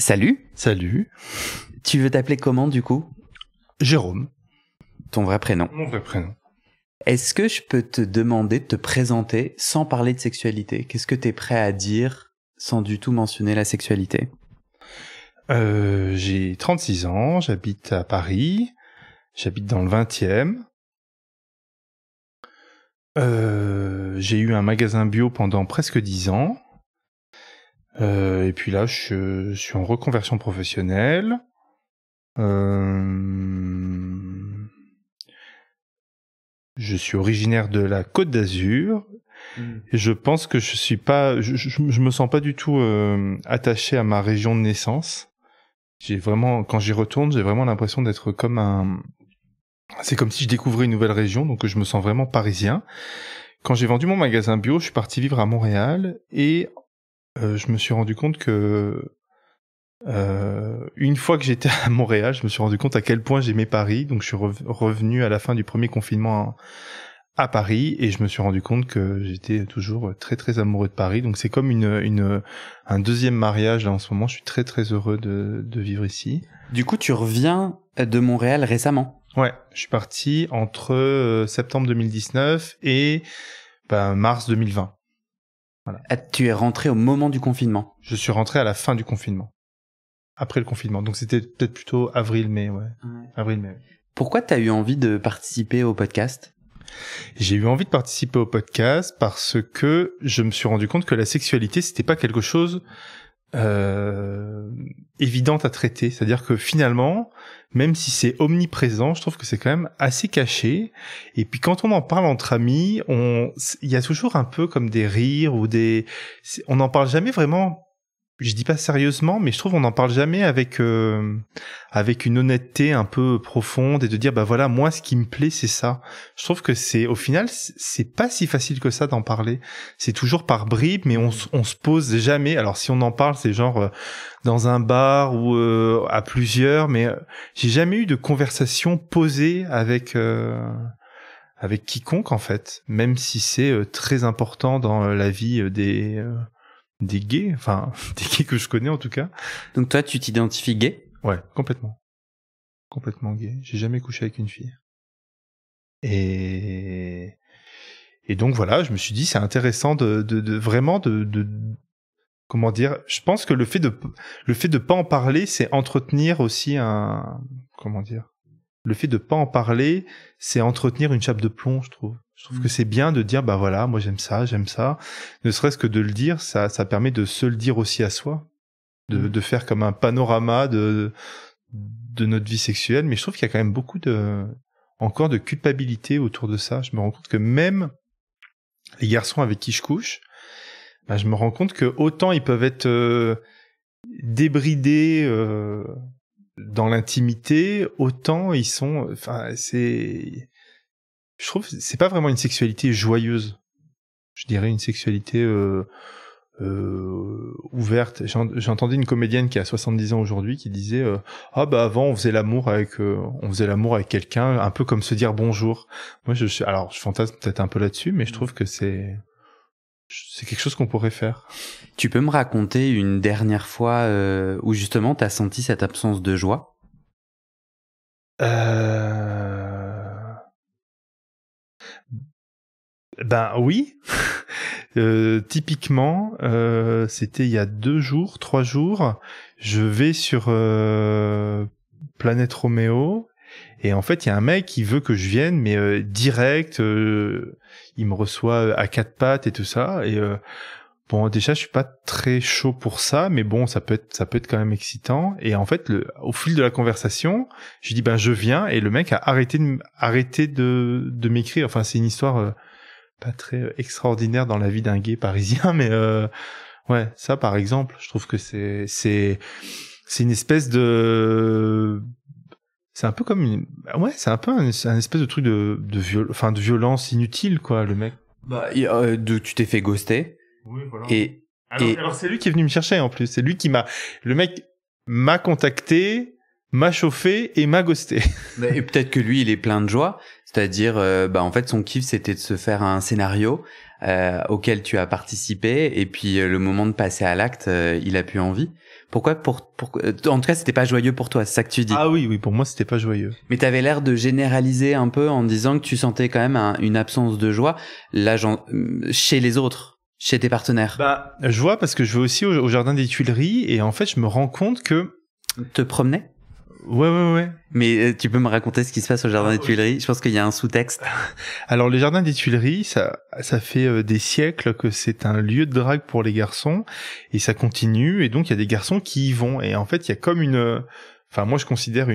Salut. Salut. Tu veux t'appeler comment du coup? Jérôme. Ton vrai prénom. Mon vrai prénom. Est-ce que je peux te demander de te présenter sans parler de sexualité? Qu'est-ce que tu es prêt à dire sans du tout mentionner la sexualité? J'ai 36 ans, j'habite à Paris, j'habite dans le 20e. J'ai eu un magasin bio pendant presque 10 ans. Et puis là, je suis en reconversion professionnelle. Je suis originaire de la Côte d'Azur. Et je pense que je me sens pas du tout attaché à ma région de naissance. Quand j'y retourne, j'ai vraiment l'impression d'être c'est comme si je découvrais une nouvelle région, donc je me sens vraiment parisien. Quand j'ai vendu mon magasin bio, je suis parti vivre à Montréal et je me suis rendu compte que une fois que j'étais à Montréal, je me suis rendu compte à quel point j'aimais Paris. Donc je suis revenu à la fin du premier confinement à Paris et je me suis rendu compte que j'étais toujours très très amoureux de Paris. Donc c'est comme un deuxième mariage là en ce moment. Je suis très très heureux de vivre ici. Du coup, tu reviens de Montréal récemment? Ouais, je suis parti entre septembre 2019 et mars 2020. Voilà. Tu es rentré au moment du confinement? Je suis rentré à la fin du confinement. Après le confinement. Donc c'était peut-être plutôt avril-mai, ouais. Avril-mai. Pourquoi t'as eu envie de participer au podcast? J'ai eu envie de participer au podcast parce que je me suis rendu compte que la sexualité, c'était pas quelque chose évident à traiter. C'est-à-dire que finalement, même si c'est omniprésent, je trouve que c'est quand même assez caché. Et puis quand on en parle entre amis, il y a toujours un peu comme des rires ou on n'en parle jamais vraiment. Je dis pas sérieusement, mais je trouve on n'en parle jamais avec une honnêteté un peu profonde et de dire voilà, moi ce qui me plaît c'est ça. Je trouve que au final c'est pas si facile que ça d'en parler. C'est toujours par bribes, mais on se pose jamais. Alors si on en parle, c'est genre dans un bar ou à plusieurs, mais j'ai jamais eu de conversation posée avec quiconque en fait, même si c'est très important dans la vie des gays, enfin des gays que je connais en tout cas. Donc toi, tu t'identifies gay? Ouais, complètement gay. J'ai jamais couché avec une fille. Et donc voilà, je me suis dit c'est intéressant de vraiment comment dire. Je pense que le fait de pas en parler, c'est entretenir aussi le fait de pas en parler, c'est entretenir une chape de plomb, je trouve. Je trouve que c'est bien de dire, voilà, moi j'aime ça. Ne serait-ce que de le dire, ça permet de se le dire aussi à soi. De faire comme un panorama de notre vie sexuelle. Mais je trouve qu'il y a quand même beaucoup encore de culpabilité autour de ça. Je me rends compte que même les garçons avec qui je couche, je me rends compte que autant ils peuvent être débridés, dans l'intimité, autant ils sont, je trouve que c'est pas vraiment une sexualité joyeuse. Je dirais une sexualité ouverte. J'entendais une comédienne qui a 70 ans aujourd'hui qui disait avant on faisait l'amour avec quelqu'un un peu comme se dire bonjour. Moi je fantasme peut-être un peu là-dessus, mais je trouve que c'est quelque chose qu'on pourrait faire. Tu peux me raconter une dernière fois où justement t'as senti cette absence de joie? Oui. Typiquement, c'était il y a 3 jours. Je vais sur Planète Roméo et en fait il y a un mec qui veut que je vienne, mais direct. Il me reçoit à 4 pattes et tout ça. Et déjà je suis pas très chaud pour ça, mais bon ça peut être quand même excitant. Et en fait au fil de la conversation, je dis je viens et le mec a arrêté de m'écrire. Enfin c'est une histoire pas très extraordinaire dans la vie d'un gay parisien, mais ouais, ça par exemple, je trouve que c'est une espèce de, c'est un peu comme c'est un peu un espèce de truc de violence inutile quoi, le mec. Tu t'es fait ghoster. Oui, voilà. Alors c'est lui qui est venu me chercher en plus, le mec m'a contacté, m'a chauffé et m'a ghosté. Et peut-être que lui, il est plein de joie. C'est-à-dire, en fait, son kiff, c'était de se faire un scénario auquel tu as participé. Et puis, le moment de passer à l'acte, il a plus envie. Pourquoi en tout cas, c'était pas joyeux pour toi, c'est ça que tu dis. Ah oui, pour moi, c'était pas joyeux. Mais t'avais l'air de généraliser un peu en disant que tu sentais quand même une absence de joie, là, chez les autres, chez tes partenaires. Bah, je vois parce que je vais aussi au Jardin des Tuileries et en fait, je me rends compte que... Te promenais ? Ouais. Mais tu peux me raconter ce qui se passe au Jardin des Tuileries ? Je pense qu'il y a un sous-texte. Alors, les Jardins des Tuileries, ça fait des siècles que c'est un lieu de drague pour les garçons et ça continue. Et donc, il y a des garçons qui y vont. Et en fait, il y a comme moi, je considère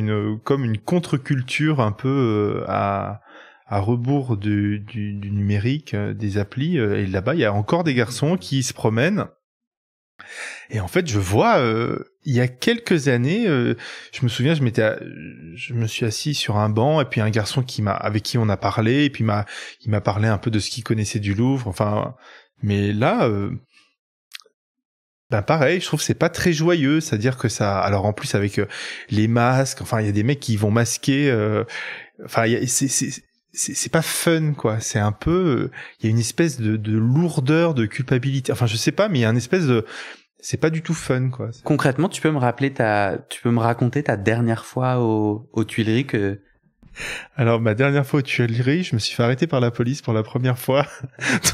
comme une contre-culture un peu à rebours du numérique, des applis. Et là-bas, il y a encore des garçons qui se promènent. Et en fait, je vois, il y a quelques années, je me souviens, je me suis assis sur un banc et puis un garçon avec qui on a parlé et puis il m'a parlé un peu de ce qu'il connaissait du Louvre. Enfin, mais là, pareil, je trouve que c'est pas très joyeux. C'est-à-dire que ça, alors en plus avec les masques, enfin, il y a des mecs qui vont masquer. Enfin, c'est pas fun, quoi. C'est un peu, il y a une espèce de lourdeur, de culpabilité. Enfin, je sais pas, mais il y a une espèce de, c'est pas du tout fun, quoi. Concrètement, tu peux me raconter ta dernière fois aux Tuileries que... Alors, ma dernière fois aux Tuileries, je me suis fait arrêter par la police pour la première fois.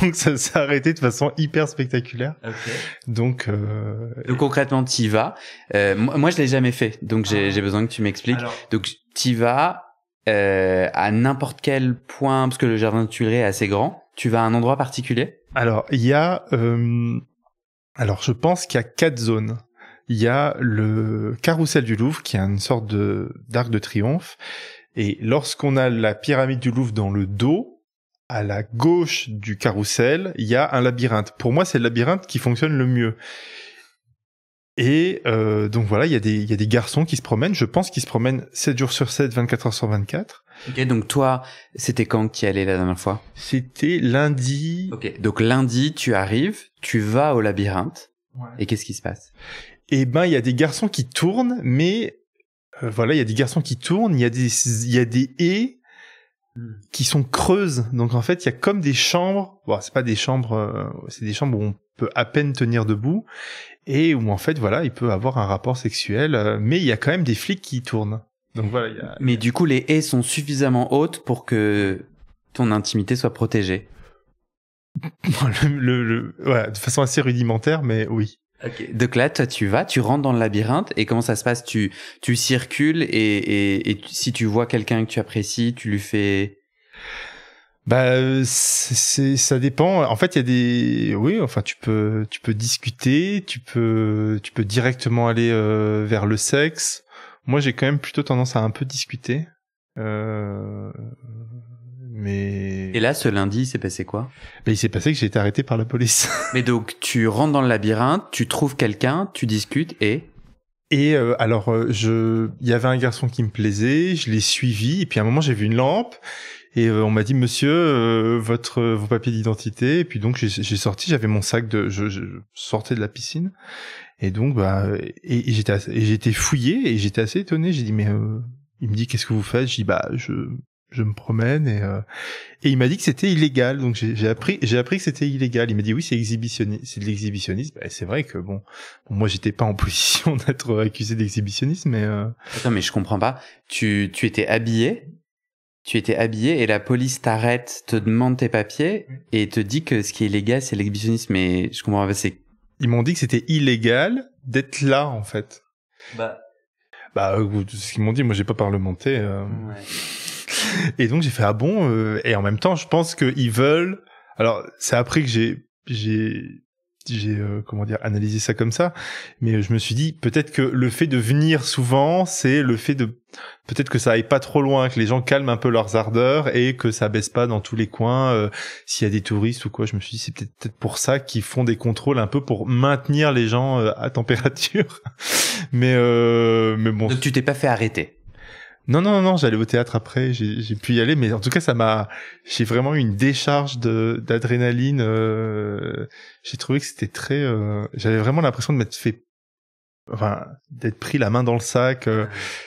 Donc, ça s'est arrêté de façon hyper spectaculaire. Okay. Donc concrètement, t'y vas. Moi, je l'ai jamais fait. Donc, j'ai besoin que tu m'expliques. Alors... Donc, t'y vas, à n'importe quel point, parce que le Jardin de Tuileries est assez grand. Tu vas à un endroit particulier? Alors, il y a, alors, je pense qu'il y a 4 zones. Il y a le carrousel du Louvre, qui est une sorte d'arc de triomphe. Et lorsqu'on a la pyramide du Louvre dans le dos, à la gauche du carrousel, il y a un labyrinthe. Pour moi, c'est le labyrinthe qui fonctionne le mieux. Et donc voilà, il y a des garçons qui se promènent. Je pense qu'ils se promènent 7 jours sur 7, 24 heures sur 24. Ok, donc toi, c'était quand que tu y allais la dernière fois? C'était lundi. Ok, donc lundi, tu arrives, tu vas au labyrinthe. Ouais. Et qu'est-ce qui se passe? Eh ben, il y a des garçons qui tournent, mais voilà, il y a des garçons qui tournent. Il y a des haies qui sont creuses. Donc en fait, il y a comme des chambres. Bon, c'est pas des chambres, c'est des chambres où on peut à peine tenir debout et où en fait, voilà, il peut avoir un rapport sexuel. Mais il y a quand même des flics qui tournent. Donc voilà. Mais du coup, les haies sont suffisamment hautes pour que ton intimité soit protégée. Ouais, de façon assez rudimentaire, mais oui. Okay. Donc là, toi, tu rentres dans le labyrinthe et comment ça se passe? Tu circules et si tu vois quelqu'un que tu apprécies, tu lui fais... Ça dépend. En fait, oui, enfin, tu peux discuter, tu peux directement aller vers le sexe. Moi, j'ai quand même plutôt tendance à un peu discuter. Mais... Et là, ce lundi, il s'est passé quoi? Il s'est passé que j'ai été arrêté par la police. Mais donc, tu rentres dans le labyrinthe, tu trouves quelqu'un, tu discutes et... Et alors, il y avait un garçon qui me plaisait, je l'ai suivi, et puis à un moment, j'ai vu une lampe, et on m'a dit, monsieur, vos papiers d'identité, et puis donc j'ai sorti, j'avais mon sac je sortais de la piscine, et donc, et j'ai été fouillé, et j'étais assez étonné, j'ai dit, mais il me dit, qu'est-ce que vous faites? Je dis, je me promène et il m'a dit que c'était illégal, donc j'ai appris que c'était illégal. Il m'a dit oui, c'est de l'exhibitionnisme. C'est vrai que bon, moi j'étais pas en position d'être accusé d'exhibitionnisme, mais Attends, mais je comprends pas. Tu étais habillé et la police t'arrête, te demande tes papiers et te dit que ce qui est illégal c'est l'exhibitionnisme. Mais je comprends pas. Ils m'ont dit que c'était illégal d'être là en fait. Ce qu'ils m'ont dit, moi j'ai pas parlementé. Ouais. Et donc j'ai fait et en même temps je pense qu'ils veulent. Alors c'est après que j'ai analysé ça comme ça, mais je me suis dit peut-être que le fait de venir souvent, c'est le fait de peut-être que ça aille pas trop loin, que les gens calment un peu leurs ardeurs et que ça baisse pas dans tous les coins s'il y a des touristes ou quoi. Je me suis dit c'est peut-être pour ça qu'ils font des contrôles un peu pour maintenir les gens à température. mais bon. Donc tu t'es pas fait arrêter? Non, j'allais au théâtre après, j'ai pu y aller, mais en tout cas, j'ai vraiment eu une décharge d'adrénaline, j'ai trouvé que c'était j'avais vraiment l'impression de d'être pris la main dans le sac,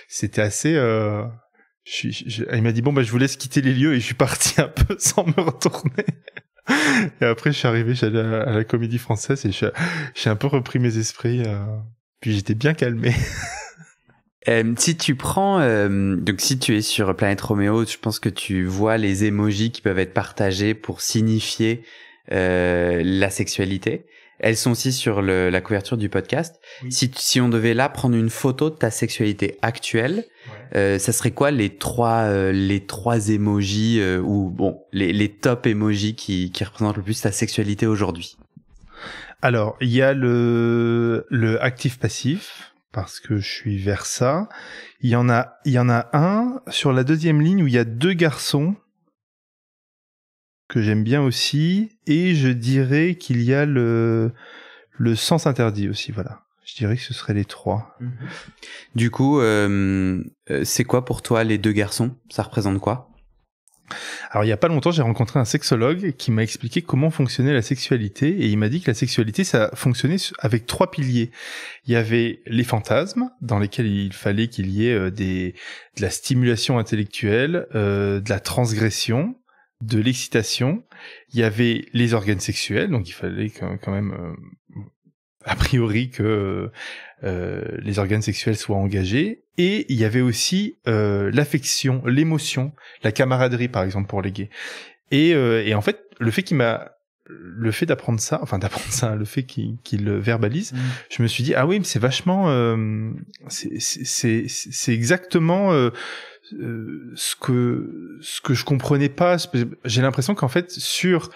c'était assez, il m'a dit, je vous laisse quitter les lieux, et je suis parti un peu sans me retourner. Et après, j'allais à la Comédie Française, et j'ai un peu repris mes esprits, puis puis j'étais bien calmé. Si tu prends, donc si tu es sur Planète Roméo, je pense que tu vois les émojis qui peuvent être partagés pour signifier la sexualité. Elles sont aussi sur la couverture du podcast. Oui. Si on devait là prendre une photo de ta sexualité actuelle, ça serait quoi les trois émojis ou bon les top émojis qui représentent le plus ta sexualité aujourd'hui? Alors il y a le actif passif. Parce que je suis vers ça. Il y en a un sur la deuxième ligne où il y a 2 garçons que j'aime bien aussi, et je dirais qu'il y a le sens interdit aussi, voilà. Je dirais que ce seraient les 3. Du coup, c'est quoi pour toi les 2 garçons? Ça représente quoi? Alors il y a pas longtemps, j'ai rencontré un sexologue qui m'a expliqué comment fonctionnait la sexualité, et il m'a dit que la sexualité, ça fonctionnait avec 3 piliers. Il y avait les fantasmes, dans lesquels il fallait qu'il y ait de la stimulation intellectuelle, de la transgression, de l'excitation. Il y avait les organes sexuels, donc il fallait quand même a priori que les organes sexuels soient engagés. Et il y avait aussi l'affection, l'émotion, la camaraderie par exemple pour les gays. Et en fait, le fait d'apprendre ça, le fait qu'il le verbalise, je me suis dit ah oui, mais c'est vachement, c'est exactement ce que je comprenais pas. J'ai l'impression qu'en fait sur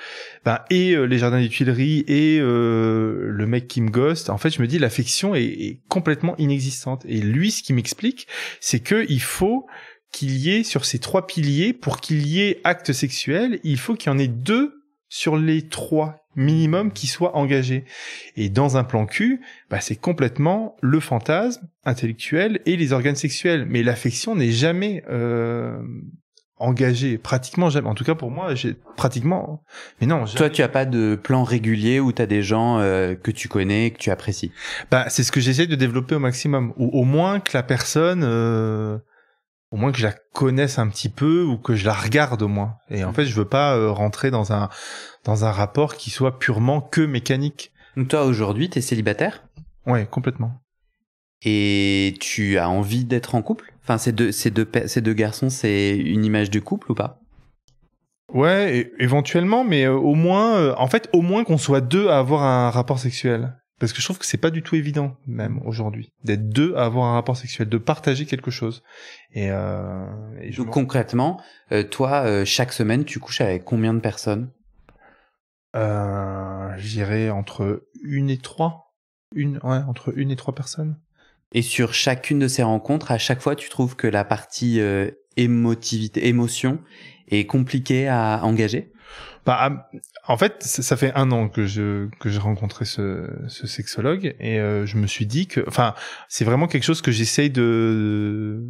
les jardins des Tuileries et le mec qui me ghost, en fait je me dis l'affection est complètement inexistante, et lui ce qu'il m'explique c'est que il faut qu'il y ait sur ces 3 piliers, pour qu'il y ait acte sexuel, il faut qu'il y en ait 2 sur les 3 minimum qui soient engagés. Et dans un plan cul, c'est complètement le fantasme intellectuel et les organes sexuels. Mais l'affection n'est jamais engagée, pratiquement jamais. En tout cas pour moi, j'ai pratiquement... Mais non. Jamais. Toi, tu as pas de plan régulier où tu as des gens que tu connais, que tu apprécies? C'est ce que j'essaie de développer au maximum. Ou au moins que la personne... au moins que je la connaisse un petit peu, ou que je la regarde au moins. Et en fait, je veux pas rentrer dans un rapport qui soit purement que mécanique. Donc toi, aujourd'hui, t'es célibataire? Ouais, complètement. Et tu as envie d'être en couple? Enfin, ces deux garçons, c'est une image de couple ou pas? Ouais, éventuellement, mais au moins qu'on soit 2 à avoir un rapport sexuel. Parce que je trouve que c'est pas du tout évident, même aujourd'hui, d'être 2 à avoir un rapport sexuel, de partager quelque chose. Donc concrètement, toi, chaque semaine, tu couches avec combien de personnes? Je dirais entre 1 et 3. Entre 1 et 3 personnes. Et sur chacune de ces rencontres, à chaque fois, tu trouves que la partie émotion est compliquée à engager? En fait, ça fait 1 an que j'ai rencontré ce sexologue, et je me suis dit que, c'est vraiment quelque chose que j'essaye de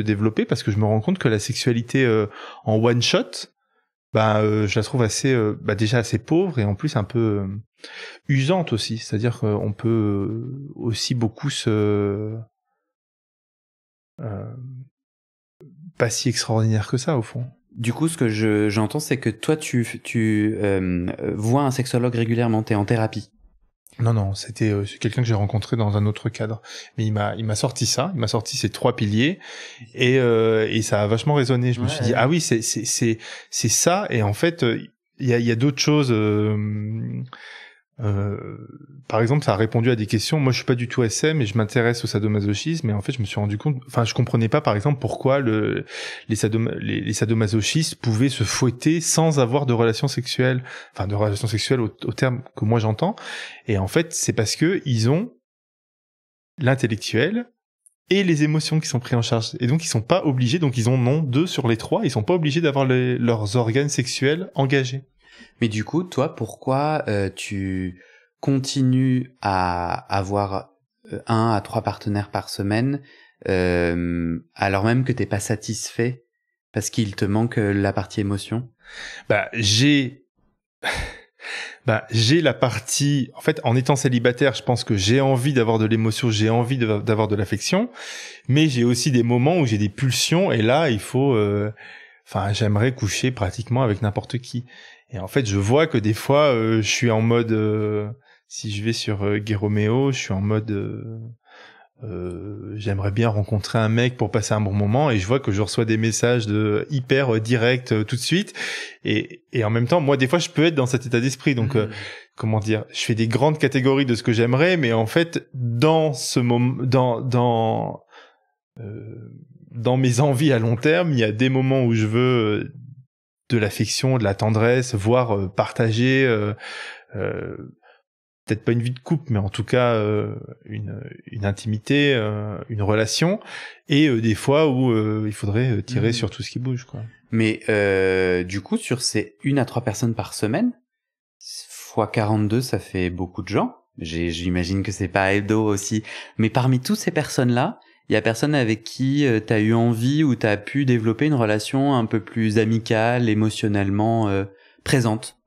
développer, parce que je me rends compte que la sexualité en one shot, je la trouve assez, déjà assez pauvre, et en plus un peu usante aussi. C'est-à-dire qu'on peut aussi beaucoup pas si extraordinaire que ça au fond. Du coup, ce que j'entends, c'est que toi, tu vois un sexologue régulièrement, t'es en thérapie. Non, c'est quelqu'un que j'ai rencontré dans un autre cadre. Mais il m'a sorti ça, il m'a sorti ces 3 piliers, et ça a vachement résonné. Je me suis dit ah oui, c'est ça. Et en fait, il y a d'autres choses. Par exemple, ça a répondu à des questions. Moi, je suis pas du tout SM, et je m'intéresse au sadomasochisme. Mais en fait, je me suis rendu compte, je comprenais pas, par exemple, pourquoi les sadomasochistes pouvaient se fouetter sans avoir de relations sexuelles, de relations sexuelles au terme que moi j'entends. Et en fait, c'est parce que ils ont l'intellectuel et les émotions qui sont pris en charge. Et donc, ils sont pas obligés. Donc, ils en ont 2 sur les 3. Ils sont pas obligés d'avoir leurs organes sexuels engagés. Mais du coup, toi, pourquoi tu continues à avoir 1 à 3 partenaires par semaine, alors même que t'es pas satisfait parce qu'il te manque la partie émotion? J'ai la partie, en fait, en étant célibataire, je pense que j'ai envie d'avoir de l'émotion, j'ai envie d'avoir de l'affection, mais j'ai aussi des moments où j'ai des pulsions, et là, il faut, j'aimerais coucher pratiquement avec n'importe qui. Et en fait, je vois que des fois, je suis en mode Si je vais sur Guerromeo, je suis en mode j'aimerais bien rencontrer un mec pour passer un bon moment, et je vois que je reçois des messages hyper directs tout de suite, et en même temps, moi des fois je peux être dans cet état d'esprit, donc comment dire, je fais des grandes catégories de ce que j'aimerais, mais en fait dans ce moment, dans mes envies à long terme, il y a des moments où je veux de l'affection, de la tendresse, voire partager peut-être pas une vie de couple, mais en tout cas une intimité, une relation, et des fois où il faudrait tirer sur tout ce qui bouge, quoi. Mais du coup, sur ces 1 à 3 personnes par semaine, fois 42, ça fait beaucoup de gens. J'imagine que c'est pas hebdo aussi. Mais parmi toutes ces personnes-là, il y a personne avec qui t'as eu envie ou t'as pu développer une relation un peu plus amicale, émotionnellement présente?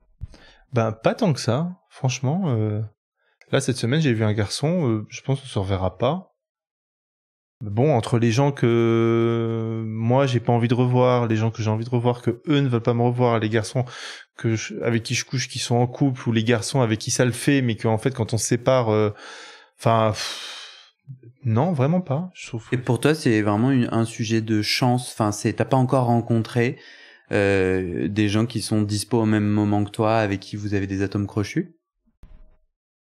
Ben, pas tant que ça, franchement. Là, cette semaine, j'ai vu un garçon, je pense qu'on se reverra pas. Bon, entre les gens que moi, j'ai pas envie de revoir, les gens que j'ai envie de revoir, que eux ne veulent pas me revoir, les garçons avec qui je couche, qui sont en couple, ou les garçons avec qui ça le fait, mais qu'en fait, quand on se sépare, non, vraiment pas, je trouve. Et pour toi, c'est vraiment un sujet de chance. Enfin, t'as pas encore rencontré des gens qui sont dispo au même moment que toi, avec qui vous avez des atomes crochus?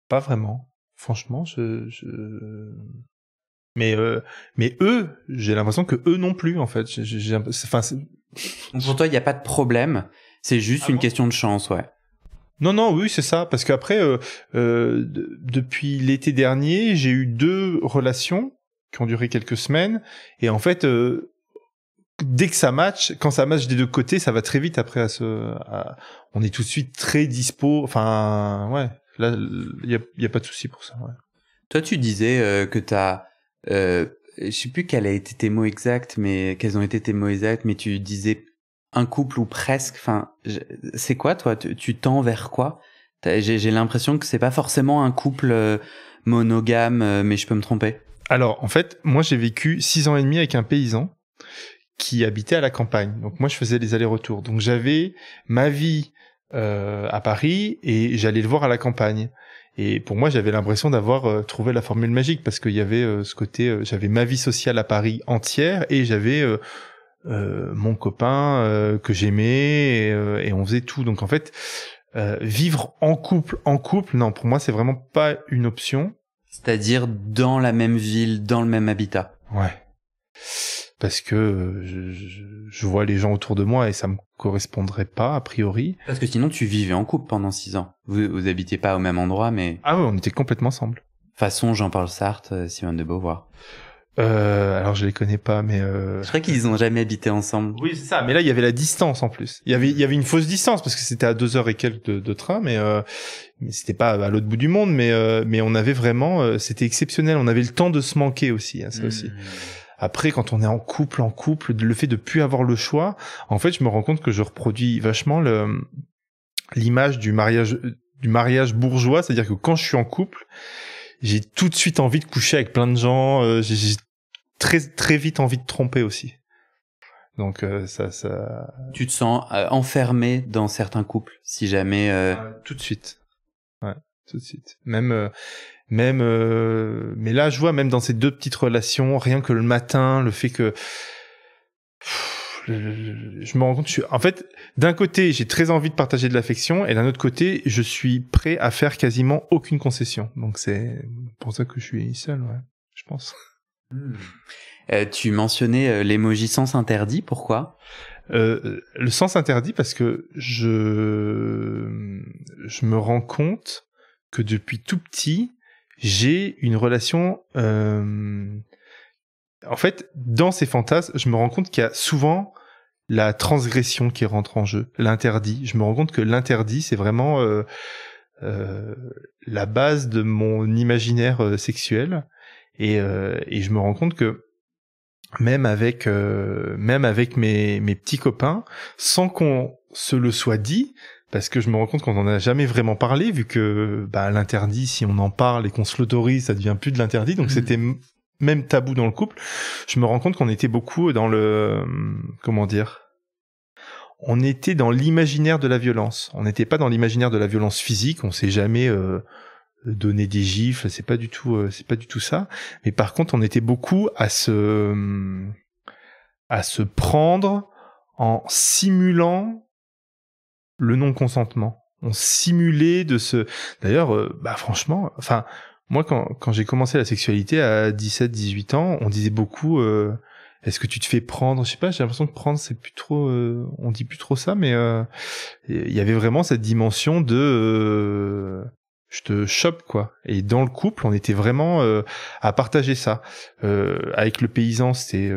Pas vraiment. Franchement, mais eux, j'ai l'impression que eux non plus, en fait. Pour toi, il n'y a pas de problème. C'est juste une question de chance, ouais. Non, oui, c'est ça. Parce qu'après, depuis l'été dernier, j'ai eu 2 relations qui ont duré quelques semaines. Et en fait, dès que ça match, quand ça match des 2 côtés, ça va très vite après on est tout de suite très dispo. Enfin, ouais. Là, il y a pas de souci pour ça. Ouais. Toi, tu disais que t'as, je sais plus quels ont été tes mots exacts, mais tu disais un couple ou presque. Enfin, c'est quoi, toi? Tu tends vers quoi? J'ai l'impression que c'est pas forcément un couple monogame, mais je peux me tromper. Alors, en fait, moi, j'ai vécu 6 ans et demi avec un paysan qui habitait à la campagne. Donc, moi, je faisais les allers-retours. Donc, j'avais ma vie à Paris, et j'allais le voir à la campagne. Et pour moi, j'avais l'impression d'avoir trouvé la formule magique, parce qu'il y avait ce côté, j'avais ma vie sociale à Paris entière, et j'avais mon copain que j'aimais, et on faisait tout. Donc en fait, vivre en couple, non, pour moi, c'est vraiment pas une option. C'est-à-dire dans la même ville, dans le même habitat. Ouais. Parce que je vois les gens autour de moi et ça me correspondrait pas, a priori. Parce que sinon, tu vivais en couple pendant 6 ans. Vous habitiez pas au même endroit, mais... Ah ouais, on était complètement ensemble. Façon Jean-Paul Sartre, Simone de Beauvoir. Alors je les connais pas, mais... Je crois qu'ils ont jamais habité ensemble. Oui, c'est ça. Mais là, il y avait la distance en plus. Il y avait une fausse distance parce que c'était à 2 heures et quelques de train, mais c'était pas à l'autre bout du monde. Mais on avait vraiment, c'était exceptionnel. On avait le temps de se manquer aussi, hein, ça aussi. Après, quand on est en couple, le fait de plus avoir le choix, en fait, je me rends compte que je reproduis vachement l'image du mariage bourgeois, c'est-à-dire que quand je suis en couple, j'ai tout de suite envie de coucher avec plein de gens, j'ai très très vite envie de tromper aussi. Donc ça. Tu te sens enfermé dans certains couples, si jamais. Tout de suite. Ouais, tout de suite. Mais là, je vois même dans ces 2 petites relations, rien que le matin, le fait que je me rends compte, en fait, d'un côté, j'ai très envie de partager de l'affection, et d'un autre côté, je suis prêt à faire quasiment aucune concession. Donc c'est pour ça que je suis seul, ouais, je pense. Tu mentionnais l'emoji sens interdit, pourquoi? Le sens interdit parce que je me rends compte que depuis tout petit, j'ai une relation... En fait, dans ces fantasmes, je me rends compte qu'il y a souvent la transgression qui rentre en jeu, l'interdit. Je me rends compte que l'interdit, c'est vraiment la base de mon imaginaire sexuel. Et je me rends compte que même avec mes petits copains, sans qu'on se le soit dit, parce que je me rends compte qu'on n'en a jamais vraiment parlé, vu que l'interdit, si on en parle et qu'on se l'autorise, ça devient plus de l'interdit, donc c'était même tabou dans le couple. Je me rends compte qu'on était beaucoup dans on était dans l'imaginaire de la violence. On n'était pas dans l'imaginaire de la violence physique, on s'est jamais donner des gifles, c'est pas du tout ça. Mais par contre, on était beaucoup à se prendre en simulant le non-consentement. On simulait d'ailleurs, franchement, enfin, moi, quand j'ai commencé la sexualité à 17, 18 ans, on disait beaucoup, est-ce que tu te fais prendre? Je sais pas, j'ai l'impression que prendre, c'est plus trop, on dit plus trop ça, mais il y avait vraiment cette dimension de, je te chope, quoi. Et dans le couple, on était vraiment à partager ça. Avec le paysan, c'était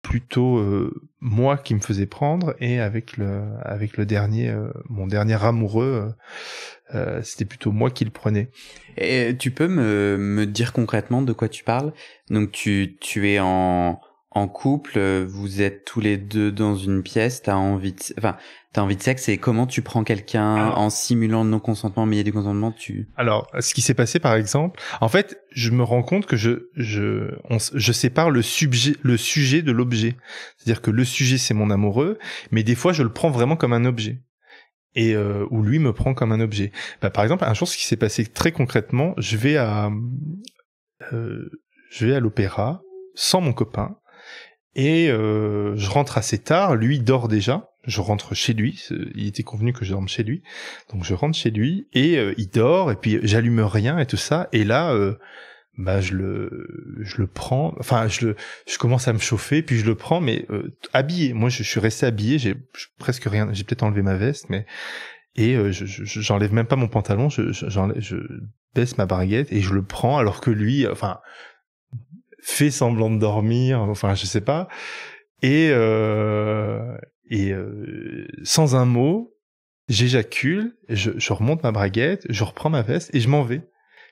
plutôt moi qui me faisais prendre, et avec le dernier, mon dernier amoureux, c'était plutôt moi qui le prenais. Et tu peux me dire concrètement de quoi tu parles? Donc tu es en couple, vous êtes tous les deux dans une pièce, t'as envie de sexe, et comment tu prends quelqu'un en simulant le non-consentement, mais il y a du consentement, Alors, ce qui s'est passé, par exemple, en fait, je me rends compte que je sépare le sujet de l'objet. C'est-à-dire que le sujet, c'est mon amoureux, mais des fois, je le prends vraiment comme un objet. Et où lui me prend comme un objet. Par exemple, un jour, ce qui s'est passé très concrètement, je vais à l'opéra sans mon copain, et je rentre assez tard. Lui dort déjà. Je rentre chez lui. Il était convenu que je dorme chez lui, donc je rentre chez lui, et il dort. Et puis j'allume rien et tout ça. Et là, je le prends. Enfin, je commence à me chauffer, puis je le prends, mais habillé. Moi, je suis resté habillé. J'ai presque rien. J'ai peut-être enlevé ma veste, mais j'enlève même pas mon pantalon. Je baisse ma baguette et je le prends, alors que lui, fait semblant de dormir. Enfin, je sais pas. Et sans un mot, j'éjacule, je remonte ma braguette, je reprends ma veste et je m'en vais.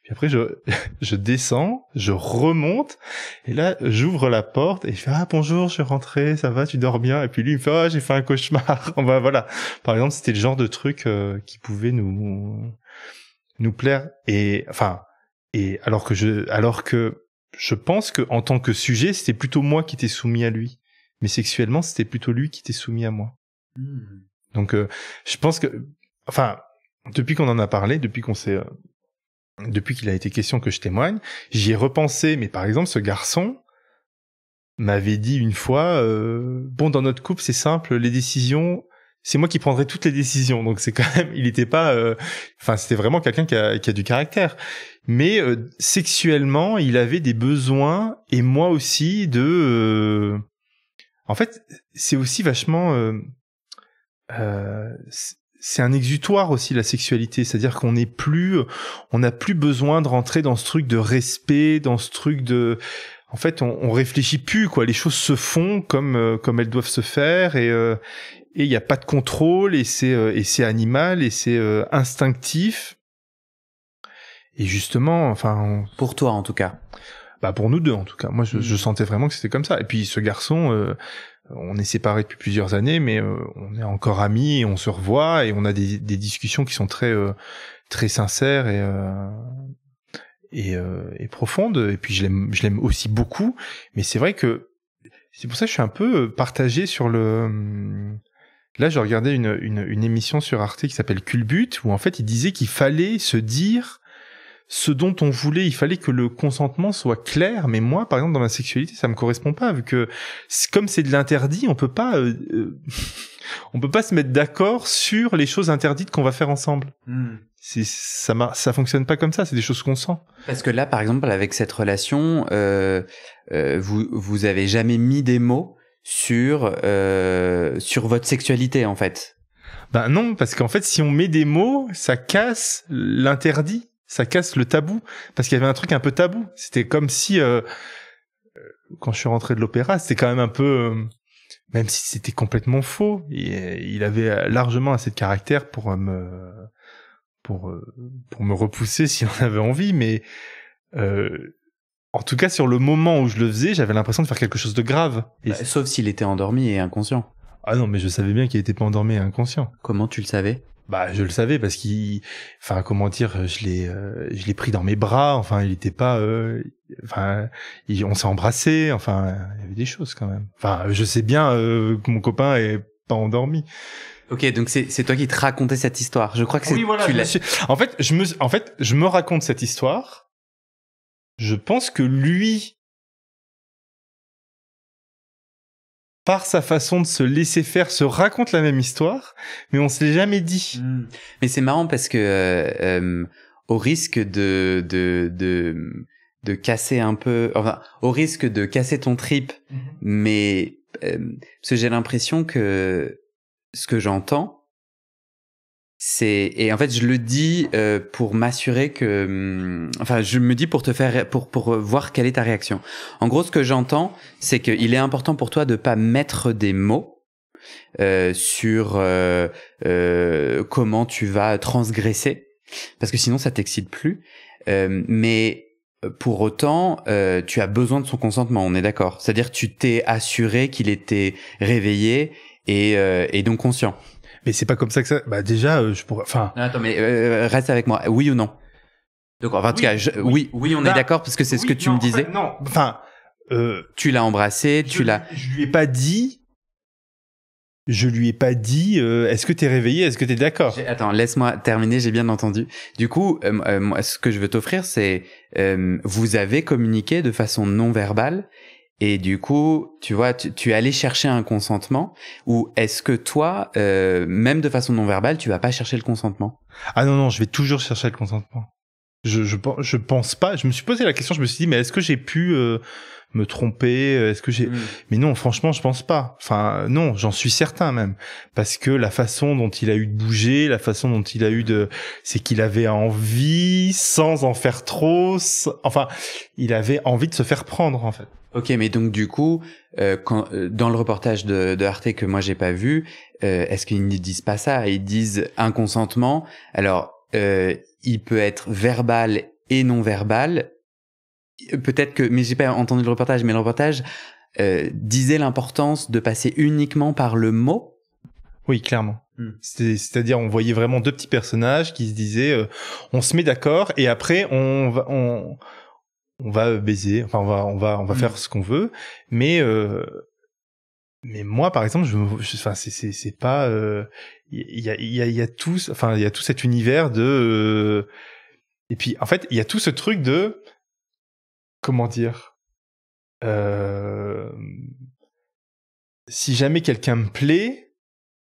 Puis après, je descends, je remonte, et là, j'ouvre la porte et je fais « Ah, bonjour, je suis rentré, ça va, tu dors bien ?» Et puis lui, il me fait « Ah, j'ai fait un cauchemar. » Voilà. Par exemple, c'était le genre de truc qui pouvait nous plaire. Et alors que je pense que en tant que sujet, c'était plutôt moi qui étais soumis à lui. Mais sexuellement, c'était plutôt lui qui était soumis à moi. Donc, je pense que, depuis qu'on en a parlé, depuis qu'il a été question que je témoigne, j'y ai repensé. Mais par exemple, ce garçon m'avait dit une fois, dans notre couple, c'est simple, les décisions, c'est moi qui prendrai toutes les décisions. Donc c'est quand même, il était pas, c'était vraiment quelqu'un qui a du caractère. Mais sexuellement, il avait des besoins, et moi aussi, en fait, c'est aussi vachement, c'est un exutoire aussi, la sexualité. C'est-à-dire qu'on n'a plus besoin de rentrer dans ce truc de respect, dans ce truc de, en fait, on réfléchit plus, quoi. Les choses se font comme elles doivent se faire, et il y a pas de contrôle, et c'est animal, et c'est instinctif. Et justement, pour toi en tout cas. Pour nous deux en tout cas. Moi, je sentais vraiment que c'était comme ça. Et puis ce garçon, on est séparés depuis plusieurs années, mais on est encore amis, et on se revoit, et on a des discussions qui sont très très sincères et profondes. Et puis je l'aime aussi beaucoup. Mais c'est vrai que c'est pour ça que je suis un peu partagé sur le. Là, je regardais une émission sur Arte qui s'appelle Culbute, où en fait il disait qu'il fallait se dire ce dont on voulait, il fallait que le consentement soit clair. Mais moi, par exemple, dans ma sexualité, ça me correspond pas, vu que comme c'est de l'interdit, on peut pas se mettre d'accord sur les choses interdites qu'on va faire ensemble. Ça fonctionne pas comme ça, c'est des choses qu'on sent. Parce que là, par exemple, avec cette relation, vous avez jamais mis des mots sur votre sexualité, en fait. Non, parce qu'en fait, si on met des mots, ça casse l'interdit. Ça casse le tabou, parce qu'il y avait un truc un peu tabou. C'était comme si, quand je suis rentré de l'opéra, c'était quand même un peu, même si c'était complètement faux, il avait largement assez de caractère pour me repousser si on avait envie, mais en tout cas, sur le moment où je le faisais, j'avais l'impression de faire quelque chose de grave. Sauf s'il était endormi et inconscient. Ah non, mais je savais bien qu'il était pas endormi et inconscient. Comment tu le savais ? Je le savais parce je l'ai pris dans mes bras. Il était pas, on s'est embrassé. Il y avait des choses quand même. Je sais bien que mon copain est pas endormi. Ok, donc c'est toi qui te racontais cette histoire. Je crois que c'est. Oui, voilà. En fait, je me raconte cette histoire. Je pense que lui, par sa façon de se laisser faire, se raconte la même histoire, mais on se l'est jamais dit. Mais c'est marrant parce que au risque de casser un peu, enfin, au risque de casser ton trip, mais parce que j'ai l'impression que ce que j'entends, et en fait je le dis pour m'assurer que, enfin je me dis pour te faire, pour voir quelle est ta réaction. En gros, ce que j'entends, c'est qu'il est important pour toi de pas mettre des mots sur comment tu vas transgresser, parce que sinon ça t'excite plus. Mais pour autant, tu as besoin de son consentement, on est d'accord. C'est-à-dire tu t'es assuré qu'il était réveillé et donc conscient. Mais c'est pas comme ça que ça. Bah déjà, je pourrais. Enfin. Attends, mais reste avec moi. Oui ou non? Donc en tout cas, oui, on est d'accord parce que c'est ce que tu me disais. Non, enfin. Tu l'as embrassé, tu l'as. Je lui ai pas dit. Est-ce que t'es réveillé? Est-ce que t'es d'accord? Attends, laisse-moi terminer. J'ai bien entendu. Du coup, moi, ce que je veux t'offrir, c'est vous avez communiqué de façon non verbale. Et du coup, tu vois, tu es allé chercher un consentement, ou est-ce que toi, même de façon non verbale, tu vas pas chercher le consentement? Ah non, je vais toujours chercher le consentement. Je pense pas. Je me suis posé la question. Je me suis dit, mais est-ce que j'ai pu me tromper? Est-ce que j'ai... Mais non, franchement, je pense pas. Enfin, non, j'en suis certain même, parce que la façon dont il a eu de bouger, la façon dont il a eu c'est qu'il avait envie, sans en faire trop. Enfin, il avait envie de se faire prendre, en fait. Ok, mais donc du coup, dans le reportage de Arte que moi j'ai pas vu, est-ce qu'ils ne disent pas ça? Ils disent un consentement. Alors, il peut être verbal et non verbal. Peut-être que, mais j'ai pas entendu le reportage, mais le reportage disait l'importance de passer uniquement par le mot. Oui, clairement. C'est-à-dire, on voyait vraiment deux petits personnages qui se disaient, on se met d'accord et après on va baiser, enfin on va faire ce qu'on veut, mais moi par exemple, enfin c'est pas, il y a tout, enfin il y a tout cet univers de, et puis en fait il y a tout ce truc de, comment dire, si jamais quelqu'un me plaît,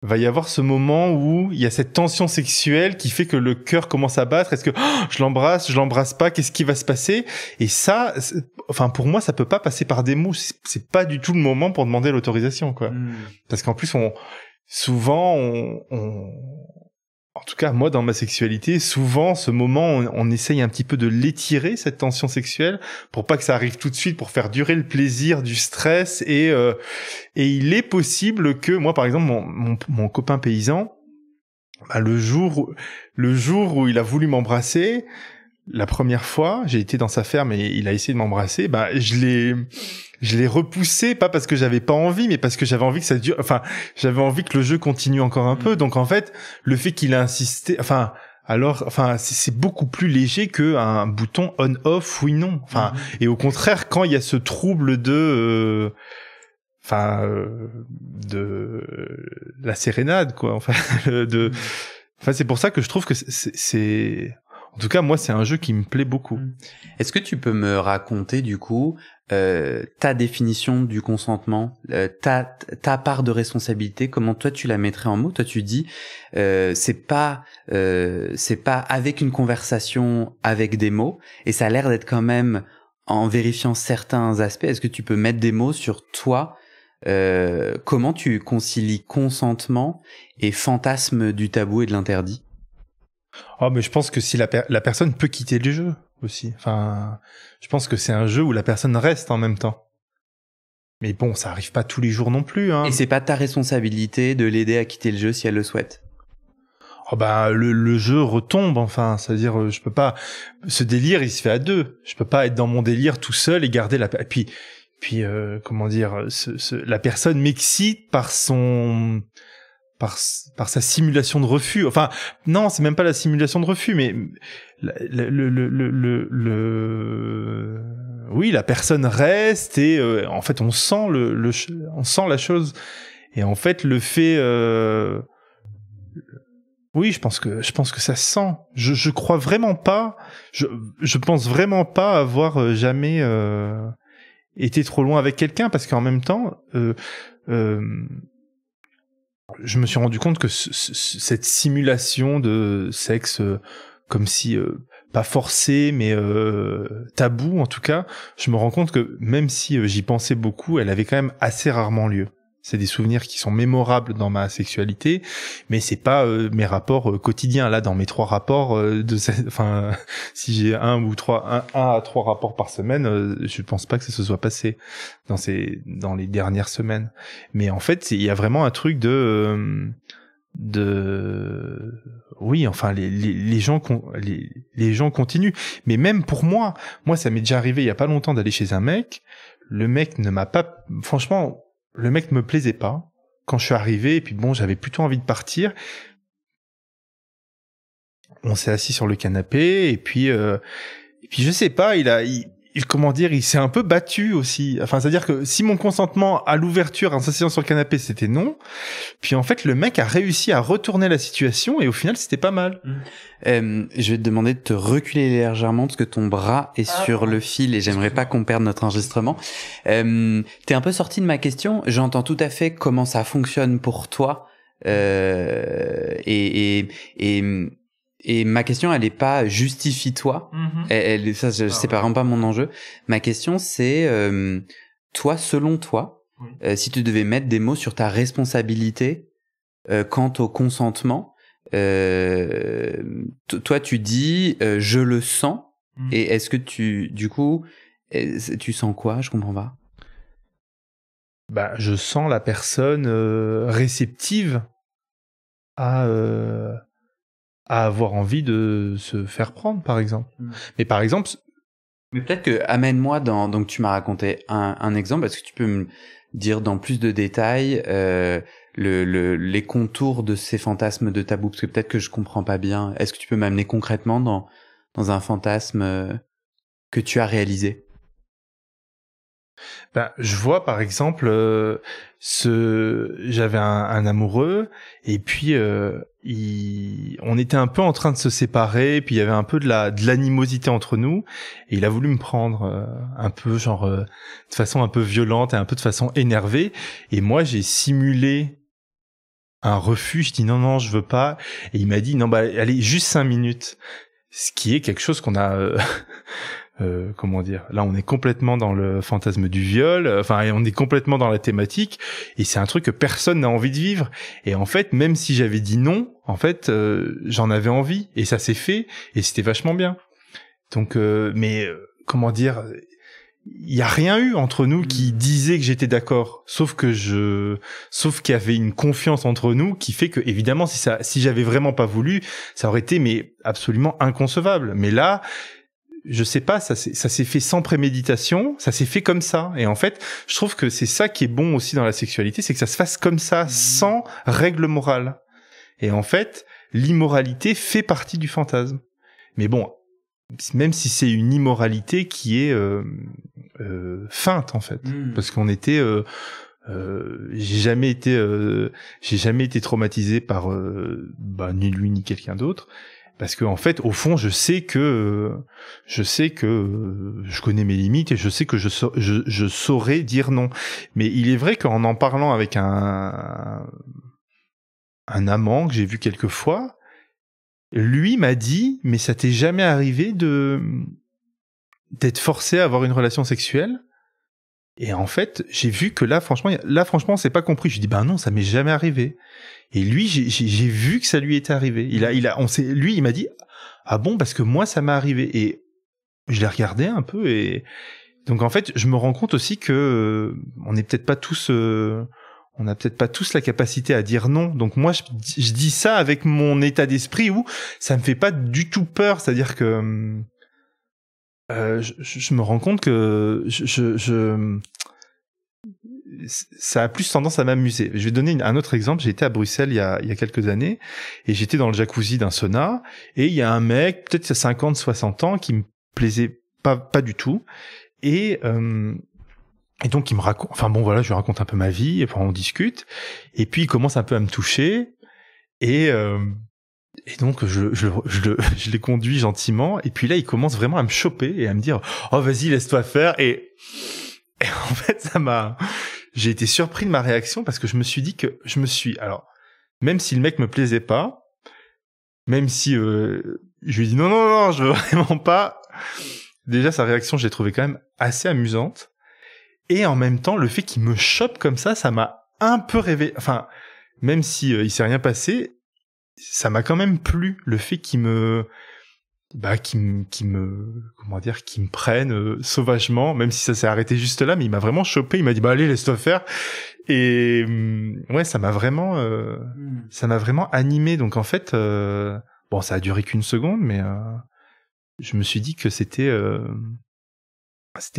va y avoir ce moment où il y a cette tension sexuelle qui fait que le cœur commence à battre. Est-ce que je l'embrasse pas, qu'est-ce qui va se passer? Et ça, enfin pour moi, ça peut pas passer par des mots. C'est pas du tout le moment pour demander l'autorisation, quoi. Parce qu'en plus, souvent, en tout cas, moi, dans ma sexualité, souvent, ce moment, on essaye un petit peu de l'étirer, cette tension sexuelle, pour pas que ça arrive tout de suite, pour faire durer le plaisir du stress. Et il est possible que, moi, par exemple, mon copain paysan, bah, le jour où il a voulu m'embrasser, la première fois, j'ai été dans sa ferme et il a essayé de m'embrasser, bah, je l'ai repoussé, pas parce que j'avais pas envie, mais parce que j'avais envie que ça dure, enfin, j'avais envie que le jeu continue encore un peu. Donc, en fait, le fait qu'il a insisté, enfin, c'est beaucoup plus léger que un bouton on/off, oui, non. Enfin, et au contraire, quand il y a ce trouble de la sérénade, quoi. Enfin, c'est pour ça que je trouve que c'est, en tout cas, moi, c'est un jeu qui me plaît beaucoup. Est-ce que tu peux me raconter, du coup, ta définition du consentement, ta part de responsabilité, comment toi tu la mettrais en mots? Toi tu dis, c'est pas avec une conversation avec des mots, et ça a l'air d'être quand même en vérifiant certains aspects. Est-ce que tu peux mettre des mots sur toi? Comment tu concilies consentement et fantasme du tabou et de l'interdit? Oh, mais je pense que si la personne peut quitter le jeu aussi. Enfin, je pense que c'est un jeu où la personne reste en même temps. Mais bon, ça arrive pas tous les jours non plus, hein. Et c'est pas ta responsabilité de l'aider à quitter le jeu si elle le souhaite? Oh bah, le jeu retombe, enfin, c'est-à-dire, je peux pas, ce délire, il se fait à deux. Je peux pas être dans mon délire tout seul et garder et puis, comment dire, la personne m'excite par sa simulation de refus. Enfin, non, c'est même pas la simulation de refus, mais oui, la personne reste et en fait, on sent on sent la chose. Et en fait, le fait Oui, je pense que ça se sent. Je crois vraiment pas. Je pense vraiment pas avoir jamais été trop loin avec quelqu'un, parce qu'en même temps, je me suis rendu compte que cette simulation de sexe, comme si pas forcé, mais tabou en tout cas, je me rends compte que même si j'y pensais beaucoup, elle avait quand même assez rarement lieu. C'est des souvenirs qui sont mémorables dans ma sexualité, mais c'est pas mes rapports quotidiens. Là, dans mes 3 rapports, enfin, si j'ai un à 3 rapports par semaine, je pense pas que ça se soit passé dans les dernières semaines. Mais en fait, il y a vraiment un truc oui, enfin, les gens continuent. Mais même pour moi, ça m'est déjà arrivé il y a pas longtemps d'aller chez un mec. Le mec ne m'a pas, franchement. Le mec me plaisait pas quand je suis arrivé, et puis bon, j'avais plutôt envie de partir. On s'est assis sur le canapé, et puis je sais pas, il s'est un peu battu aussi. Enfin, c'est-à-dire que si mon consentement à l'ouverture, en s'asseyant sur le canapé, c'était non, puis en fait, le mec a réussi à retourner la situation, et au final, c'était pas mal. Je vais te demander de te reculer légèrement parce que ton bras est sur le fil et j'aimerais pas qu'on perde notre enregistrement. T'es un peu sorti de ma question. J'entends tout à fait comment ça fonctionne pour toi. Et ma question, elle est pas justifie-toi. Ça, c'est vraiment pas mon enjeu. Ma question, c'est toi, selon toi, si tu devais mettre des mots sur ta responsabilité quant au consentement. Toi, tu dis je le sens. Et est-ce que du coup, tu sens quoi? Je comprends pas. Bah, je sens la personne réceptive à avoir envie de se faire prendre, par exemple. Mais par exemple... Mais peut-être que, amène-moi donc tu m'as raconté un exemple, est-ce que tu peux me dire dans plus de détails les contours de ces fantasmes de tabou, parce que peut-être que je comprends pas bien. Est-ce que tu peux m'amener concrètement dans un fantasme que tu as réalisé? Ben, je vois par exemple j'avais un amoureux, et puis on était un peu en train de se séparer, puis il y avait un peu de l'animosité entre nous, et il a voulu me prendre un peu genre de façon un peu violente et un peu de façon énervée, et moi j'ai simulé un refus. Je dis non, je veux pas, et il m'a dit non, bah allez, juste 5 minutes, ce qui est quelque chose qu'on a comment dire, là on est complètement dans le fantasme du viol, enfin on est complètement dans la thématique, et c'est un truc que personne n'a envie de vivre, et en fait même si j'avais dit non, en fait j'en avais envie, et ça s'est fait, et c'était vachement bien. Donc comment dire, il y a rien eu entre nous qui disait que j'étais d'accord, sauf qu'il y avait une confiance entre nous qui fait que évidemment si j'avais vraiment pas voulu, ça aurait été mais absolument inconcevable. Mais là, je sais pas, ça s'est fait sans préméditation, ça s'est fait comme ça. Et en fait, je trouve que c'est ça qui est bon aussi dans la sexualité, c'est que ça se fasse comme ça, sans règle morale. Et en fait, l'immoralité fait partie du fantasme. Mais bon, même si c'est une immoralité qui est feinte en fait, parce qu'on était j'ai jamais été traumatisé par ni lui ni quelqu'un d'autre, parce que en fait au fond je sais que je connais mes limites, et je sais que je saurais dire non. Mais il est vrai qu'en parlant avec un amant que j'ai vu quelques fois, lui m'a dit, mais ça t'est jamais arrivé d'être forcé à avoir une relation sexuelle? Et en fait, j'ai vu que là, franchement, c'est pas compris. Je lui dis, ben non, ça m'est jamais arrivé. Et lui, j'ai vu que ça lui était arrivé. Lui, il m'a dit, ah bon, parce que moi, ça m'est arrivé. Et je l'ai regardé un peu, et donc en fait, je me rends compte aussi que on n'a peut-être pas tous la capacité à dire non. Donc moi, je dis ça avec mon état d'esprit où ça me fait pas du tout peur. C'est-à-dire que je me rends compte que ça a plus tendance à m'amuser. Je vais donner un autre exemple. J'étais à Bruxelles il y a quelques années, et j'étais dans le jacuzzi d'un sauna, et il y a un mec, peut-être 50, 60 ans, qui me plaisait pas du tout. Et donc il me raconte, enfin bon voilà, je lui raconte un peu ma vie, et puis on discute, et puis il commence un peu à me toucher, et Et donc je les conduis gentiment, et puis là il commence vraiment à me choper et à me dire oh vas-y laisse-toi faire, et en fait j'ai été surpris de ma réaction, parce que je me suis dit que alors même si le mec me plaisait pas, même si je lui ai dit non je veux vraiment pas, déjà sa réaction je l'ai trouvée quand même assez amusante, et en même temps le fait qu'il me chope comme ça m'a un peu réveillé, enfin même si il s'est rien passé, ça m'a quand même plu, le fait qu'il me prenne sauvagement, même si ça s'est arrêté juste là, mais il m'a vraiment chopé, il m'a dit allez laisse-toi faire, et ouais ça m'a vraiment animé. Donc en fait bon ça a duré qu'une seconde, mais je me suis dit que c'était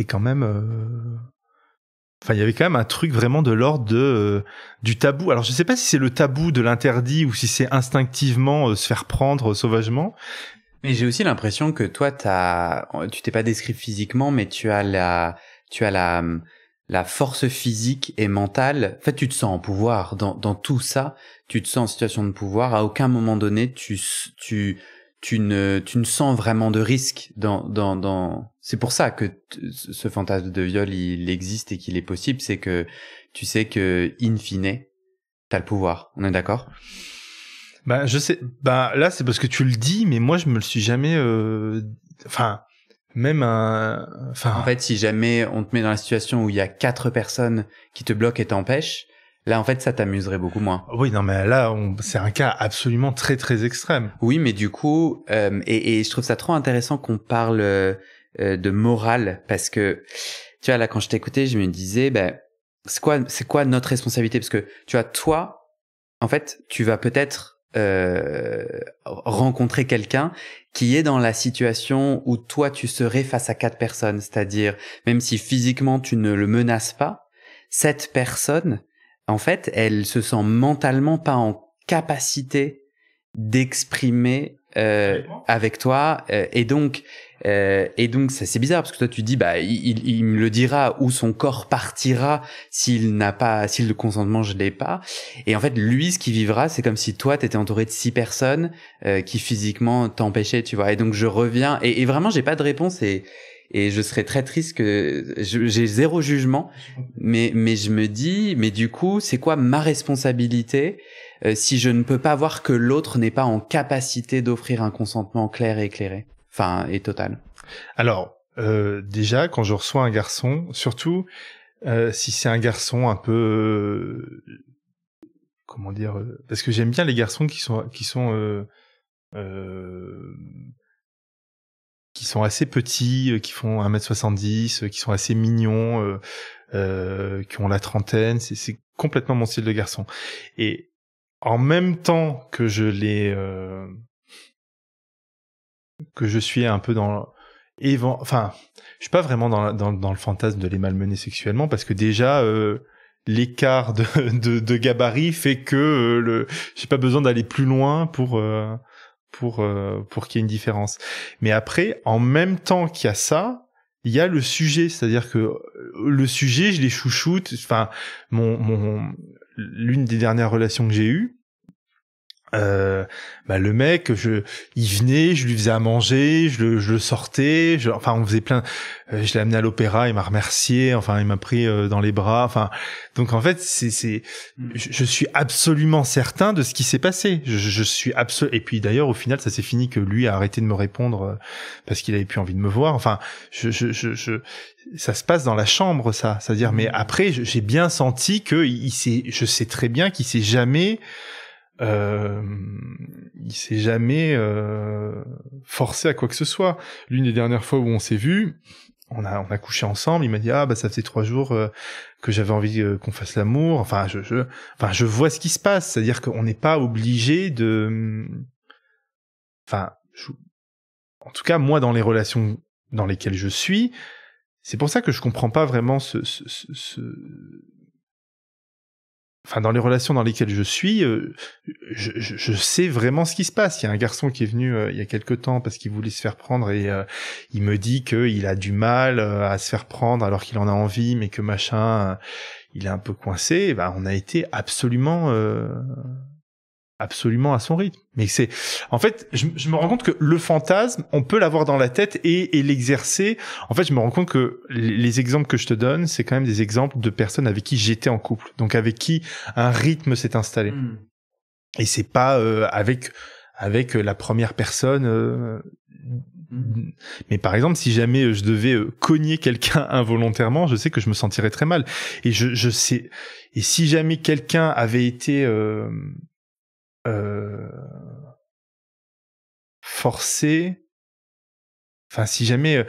quand même enfin, il y avait quand même un truc vraiment de l'ordre du tabou. Alors, je sais pas si c'est le tabou de l'interdit ou si c'est instinctivement se faire prendre sauvagement. Mais j'ai aussi l'impression que toi, tu t'es pas décrit physiquement, mais tu as la force physique et mentale. En fait, tu te sens en pouvoir dans tout ça. Tu te sens en situation de pouvoir. À aucun moment donné, tu ne sens vraiment de risque dans c'est pour ça que ce fantasme de viol il existe et qu'il est possible, c'est que tu sais que in fine t'as le pouvoir. On est d'accord? Je sais, là c'est parce que tu le dis, mais moi je me le suis jamais en fait, si jamais on te met dans la situation où il y a 4 personnes qui te bloquent et t'empêchent, là, en fait, ça t'amuserait beaucoup moins. Oui, non, mais là, c'est un cas absolument très, très extrême. Oui, mais du coup, et je trouve ça trop intéressant qu'on parle de morale, parce que, tu vois, là, quand je t'écoutais, je me disais, c'est quoi notre responsabilité? Parce que, tu vois, toi, en fait, tu vas peut-être rencontrer quelqu'un qui est dans la situation où toi, tu serais face à 4 personnes. C'est-à-dire, même si physiquement, tu ne le menaces pas, cette personne, en fait, elle se sent mentalement pas en capacité d'exprimer avec toi, et donc ça c'est bizarre, parce que toi tu dis il me le dira, ou son corps partira si le consentement je l'ai pas, et en fait lui ce qu'il vivra, c'est comme si toi t'étais entouré de 6 personnes qui physiquement t'empêchaient, tu vois. Et donc je reviens, et vraiment j'ai pas de réponse, et je serais très triste que j'ai zéro jugement, mais je me dis, mais du coup, c'est quoi ma responsabilité si je ne peux pas voir que l'autre n'est pas en capacité d'offrir un consentement clair et éclairé, enfin, et total? Alors, déjà, quand je reçois un garçon, surtout si c'est un garçon un peu comment dire, parce que j'aime bien les garçons qui sont assez petits, qui font 1m70, qui sont assez mignons, qui ont la trentaine, c'est complètement mon style de garçon. Et en même temps que je suis un peu dans enfin, je suis pas vraiment dans le fantasme de les malmener sexuellement, parce que déjà l'écart de gabarit fait que j'ai pas besoin d'aller plus loin pour qu'il y ait une différence. Mais après, en même temps qu'il y a ça, il y a le sujet, c'est-à-dire que le sujet, je les chouchoute. Enfin, l'une des dernières relations que j'ai eues, le mec, il venait, je lui faisais à manger, je le sortais, on faisait plein, je l'ai amené à l'opéra, il m'a remercié, il m'a pris dans les bras, donc en fait je suis absolument certain de ce qui s'est passé, je suis et puis d'ailleurs au final ça s'est fini que lui a arrêté de me répondre parce qu'il avait plus envie de me voir, ça se passe dans la chambre, ça, c'est-à-dire, mais après j'ai bien senti que je sais très bien qu'il s'est jamais forcé à quoi que ce soit. L'une des dernières fois où on s'est vu, on a couché ensemble, il m'a dit ça faisait 3 jours que j'avais envie qu'on fasse l'amour. Je vois ce qui se passe, c'est-à-dire qu'on n'est pas obligé de en tout cas moi dans les relations dans lesquelles je suis, c'est pour ça que je comprends pas vraiment dans les relations dans lesquelles je suis, je sais vraiment ce qui se passe. Il y a un garçon qui est venu il y a quelque temps parce qu'il voulait se faire prendre, et il me dit qu'il a du mal à se faire prendre alors qu'il en a envie, mais que il est un peu coincé. On a été absolument absolument à son rythme. Mais en fait, je me rends compte que le fantasme, on peut l'avoir dans la tête et l'exercer. En fait, je me rends compte que les exemples que je te donne, c'est quand même des exemples de personnes avec qui j'étais en couple, donc avec qui un rythme s'est installé. Et c'est pas avec la première personne. Mais par exemple, si jamais je devais cogner quelqu'un involontairement, je sais que je me sentirais très mal. Et je sais. Et si jamais quelqu'un avait été forcé, enfin, si jamais,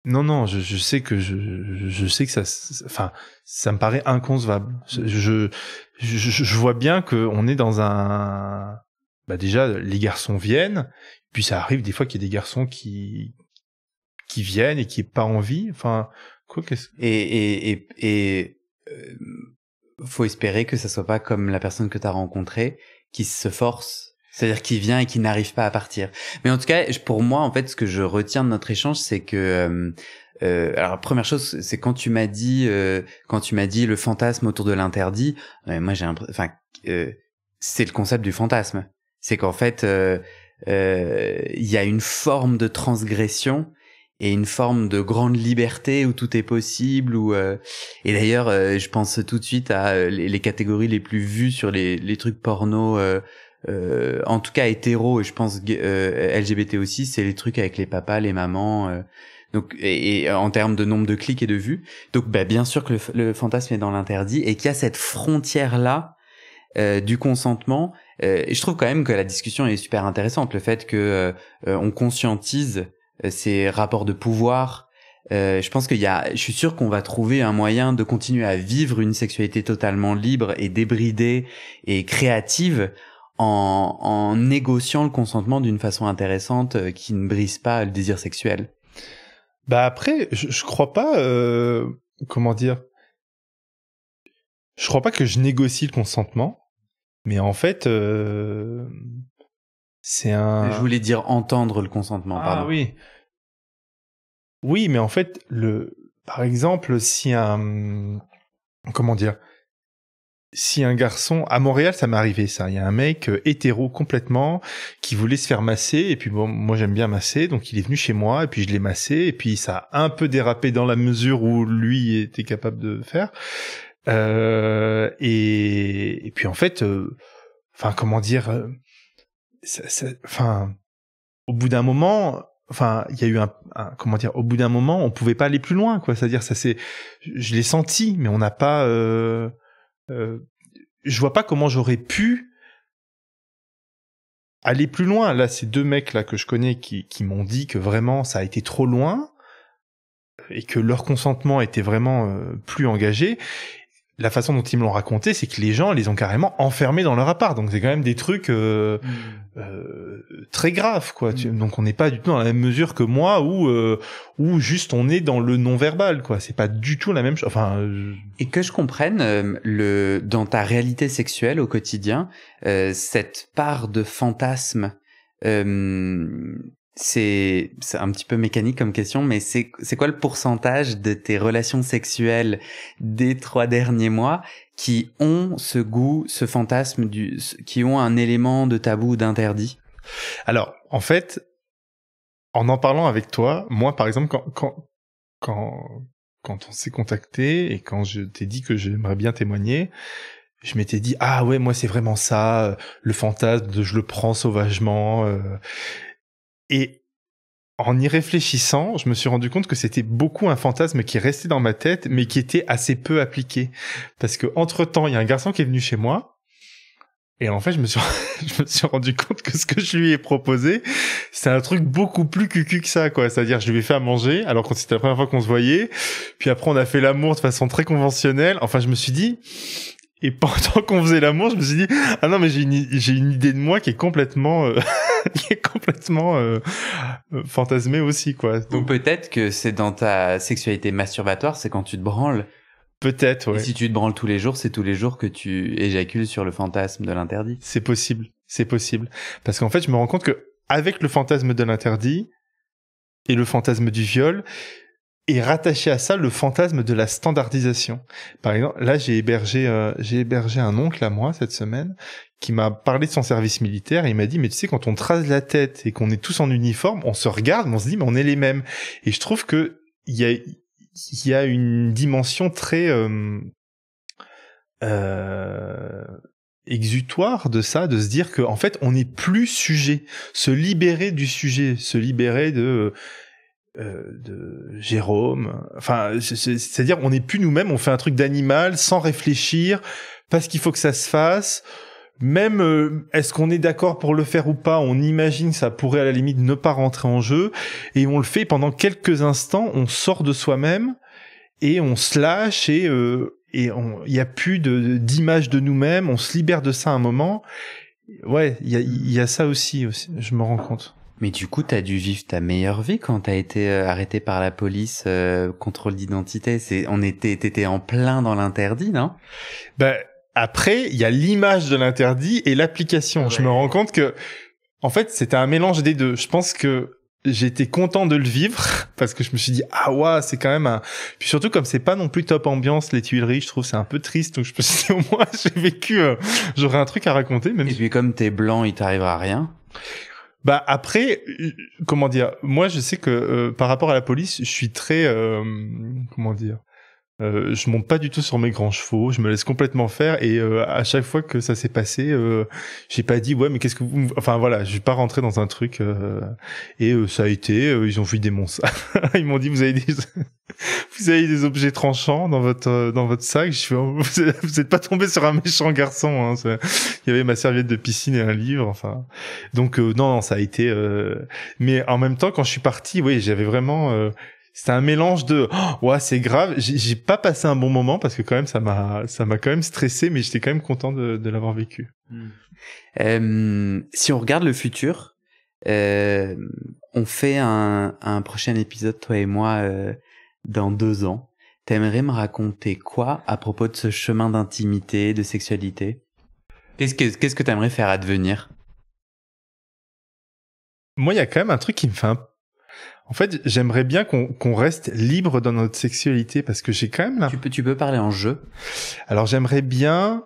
non, je sais que je sais que ça, enfin, ça me paraît inconcevable. Je vois bien que on est dans un, bah déjà, les garçons viennent, puis ça arrive des fois qu'il y a des garçons qui viennent et qui n'ont pas envie. Enfin, quoi, faut espérer que ça soit pas comme la personne que tu as rencontrée qui se force, c'est-à-dire qui vient et qui n'arrive pas à partir. Mais en tout cas, pour moi, en fait, ce que je retiens de notre échange, c'est que alors la première chose, c'est quand tu m'as dit le fantasme autour de l'interdit, moi c'est le concept du fantasme. C'est qu'en fait, il y a une forme de transgression et une forme de grande liberté où tout est possible, et d'ailleurs je pense tout de suite à les catégories les plus vues sur les trucs porno, en tout cas hétéro, et je pense LGBT aussi, c'est les trucs avec les papas, les mamans, donc et en termes de nombre de clics et de vues. Donc bien sûr que le fantasme est dans l'interdit et qu'il y a cette frontière là du consentement. Et je trouve quand même que la discussion est super intéressante, le fait que on conscientise ces rapports de pouvoir. Je pense je suis sûr qu'on va trouver un moyen de continuer à vivre une sexualité totalement libre et débridée et créative en négociant le consentement d'une façon intéressante qui ne brise pas le désir sexuel. Bah après, je crois pas, comment dire, je crois pas que je négocie le consentement, mais en fait, c'est un... Je voulais dire entendre le consentement, pardon. Ah oui. Oui, mais en fait, par exemple, si un garçon, à Montréal, ça m'est arrivé ça, il y a un mec hétéro complètement qui voulait se faire masser, et puis bon, moi j'aime bien masser, donc il est venu chez moi, et puis je l'ai massé, et puis ça a un peu dérapé dans la mesure où lui était capable de faire, et puis en fait, enfin comment dire, enfin au bout d'un moment, enfin, il y a eu comment dire, au bout d'un moment, on pouvait pas aller plus loin, quoi. C'est-à-dire, je l'ai senti, mais on n'a pas, je vois pas comment j'aurais pu aller plus loin. Là, ces deux mecs là que je connais qui m'ont dit que vraiment ça a été trop loin et que leur consentement était vraiment plus engagé. La façon dont ils me l'ont raconté, c'est que les gens les ont carrément enfermés dans leur appart. Donc c'est quand même des trucs très graves, quoi. Donc on n'est pas du tout dans la même mesure que moi, où juste on est dans le non-verbal, quoi. C'est pas du tout la même chose. Enfin. Et que je comprenne, dans ta réalité sexuelle au quotidien, cette part de fantasme, c'est un petit peu mécanique comme question, mais c'est quoi le pourcentage de tes relations sexuelles des 3 derniers mois qui ont ce goût, ce fantasme qui ont un élément de tabou ou d'interdit? Alors, en fait, en parlant avec toi, moi, par exemple, quand on s'est contacté et quand je t'ai dit que j'aimerais bien témoigner, je m'étais dit, ah ouais, moi, c'est vraiment ça, le fantasme, je le prends sauvagement, et en y réfléchissant, je me suis rendu compte que c'était beaucoup un fantasme qui restait dans ma tête, mais qui était assez peu appliqué. Parce que entre-temps, il y a un garçon qui est venu chez moi, et en fait, je me suis rendu compte que ce que je lui ai proposé, c'est un truc beaucoup plus cucu que ça, quoi. C'est-à-dire, je lui ai fait à manger, alors que c'était la première fois qu'on se voyait, puis après, on a fait l'amour de façon très conventionnelle. Enfin, je me suis dit... Et pendant qu'on faisait l'amour, je me suis dit, ah non, mais j'ai une idée de moi qui est complètement, fantasmée aussi, quoi. Donc, ou peut-être que c'est dans ta sexualité masturbatoire, c'est quand tu te branles. Peut-être, ouais. Et si tu te branles tous les jours, c'est tous les jours que tu éjacules sur le fantasme de l'interdit. C'est possible. Parce qu'en fait, je me rends compte que avec le fantasme de l'interdit et le fantasme du viol, et rattacher à ça le fantasme de la standardisation. Par exemple, là, j'ai hébergé un oncle à moi cette semaine qui m'a parlé de son service militaire et il m'a dit, mais tu sais, quand on trace la tête et qu'on est tous en uniforme, on se regarde, on se dit, mais on est les mêmes. Et je trouve que il y a une dimension très exutoire de ça, de se dire que en fait, on n'est plus sujet, se libérer du sujet, se libérer de Jérôme, enfin, c'est-à-dire on n'est plus nous-mêmes, on fait un truc d'animal sans réfléchir, parce qu'il faut que ça se fasse. Même est-ce qu'on est d'accord pour le faire ou pas, on imagine que ça pourrait à la limite ne pas rentrer en jeu, et on le fait pendant quelques instants, on sort de soi-même, et on se lâche, et il y a plus d'image de nous-mêmes, on se libère de ça un moment. Ouais, il y a ça aussi, je me rends compte. Mais du coup, t'as dû vivre ta meilleure vie quand t'as été arrêté par la police, contrôle d'identité. T'étais en plein dans l'interdit, non? Ben, après, il y a l'image de l'interdit et l'application. Ouais. Je me rends compte que, en fait, c'était un mélange des deux. Je pense que j'étais content de le vivre parce que je me suis dit, ah ouais, c'est quand même puis surtout, comme c'est pas non plus top ambiance, les Tuileries, je trouve c'est un peu triste. Donc je me suis dit, au moins, j'ai vécu, j'aurais un truc à raconter. Même et puis comme t'es blanc, il t'arrivera rien. Bah après, comment dire, moi je sais que par rapport à la police, je suis très, comment dire, je monte pas du tout sur mes grands chevaux, je me laisse complètement faire et à chaque fois que ça s'est passé, j'ai pas dit ouais mais qu'est-ce que vous, enfin voilà, je suis pas rentré dans un truc et ça a été, ils ont vidé mon sac, ils m'ont dit vous avez des objets tranchants dans votre sac, je fais vous êtes pas tombé sur un méchant garçon, hein, il y avait ma serviette de piscine et un livre, enfin donc non ça a été, mais en même temps quand je suis parti, oui j'avais vraiment c'était un mélange de ouais c'est grave, j'ai pas passé un bon moment parce que quand même ça m'a quand même stressé, mais j'étais quand même content de l'avoir vécu. Si on regarde le futur, on fait un prochain épisode toi et moi dans 2 ans. T'aimerais me raconter quoi à propos de ce chemin d'intimité, de sexualité? Qu'est-ce que t'aimerais faire advenir? Moi il y a quand même un truc qui me fait en fait, j'aimerais bien qu'on reste libre dans notre sexualité parce que j'ai quand même Tu peux parler en jeu. Alors j'aimerais bien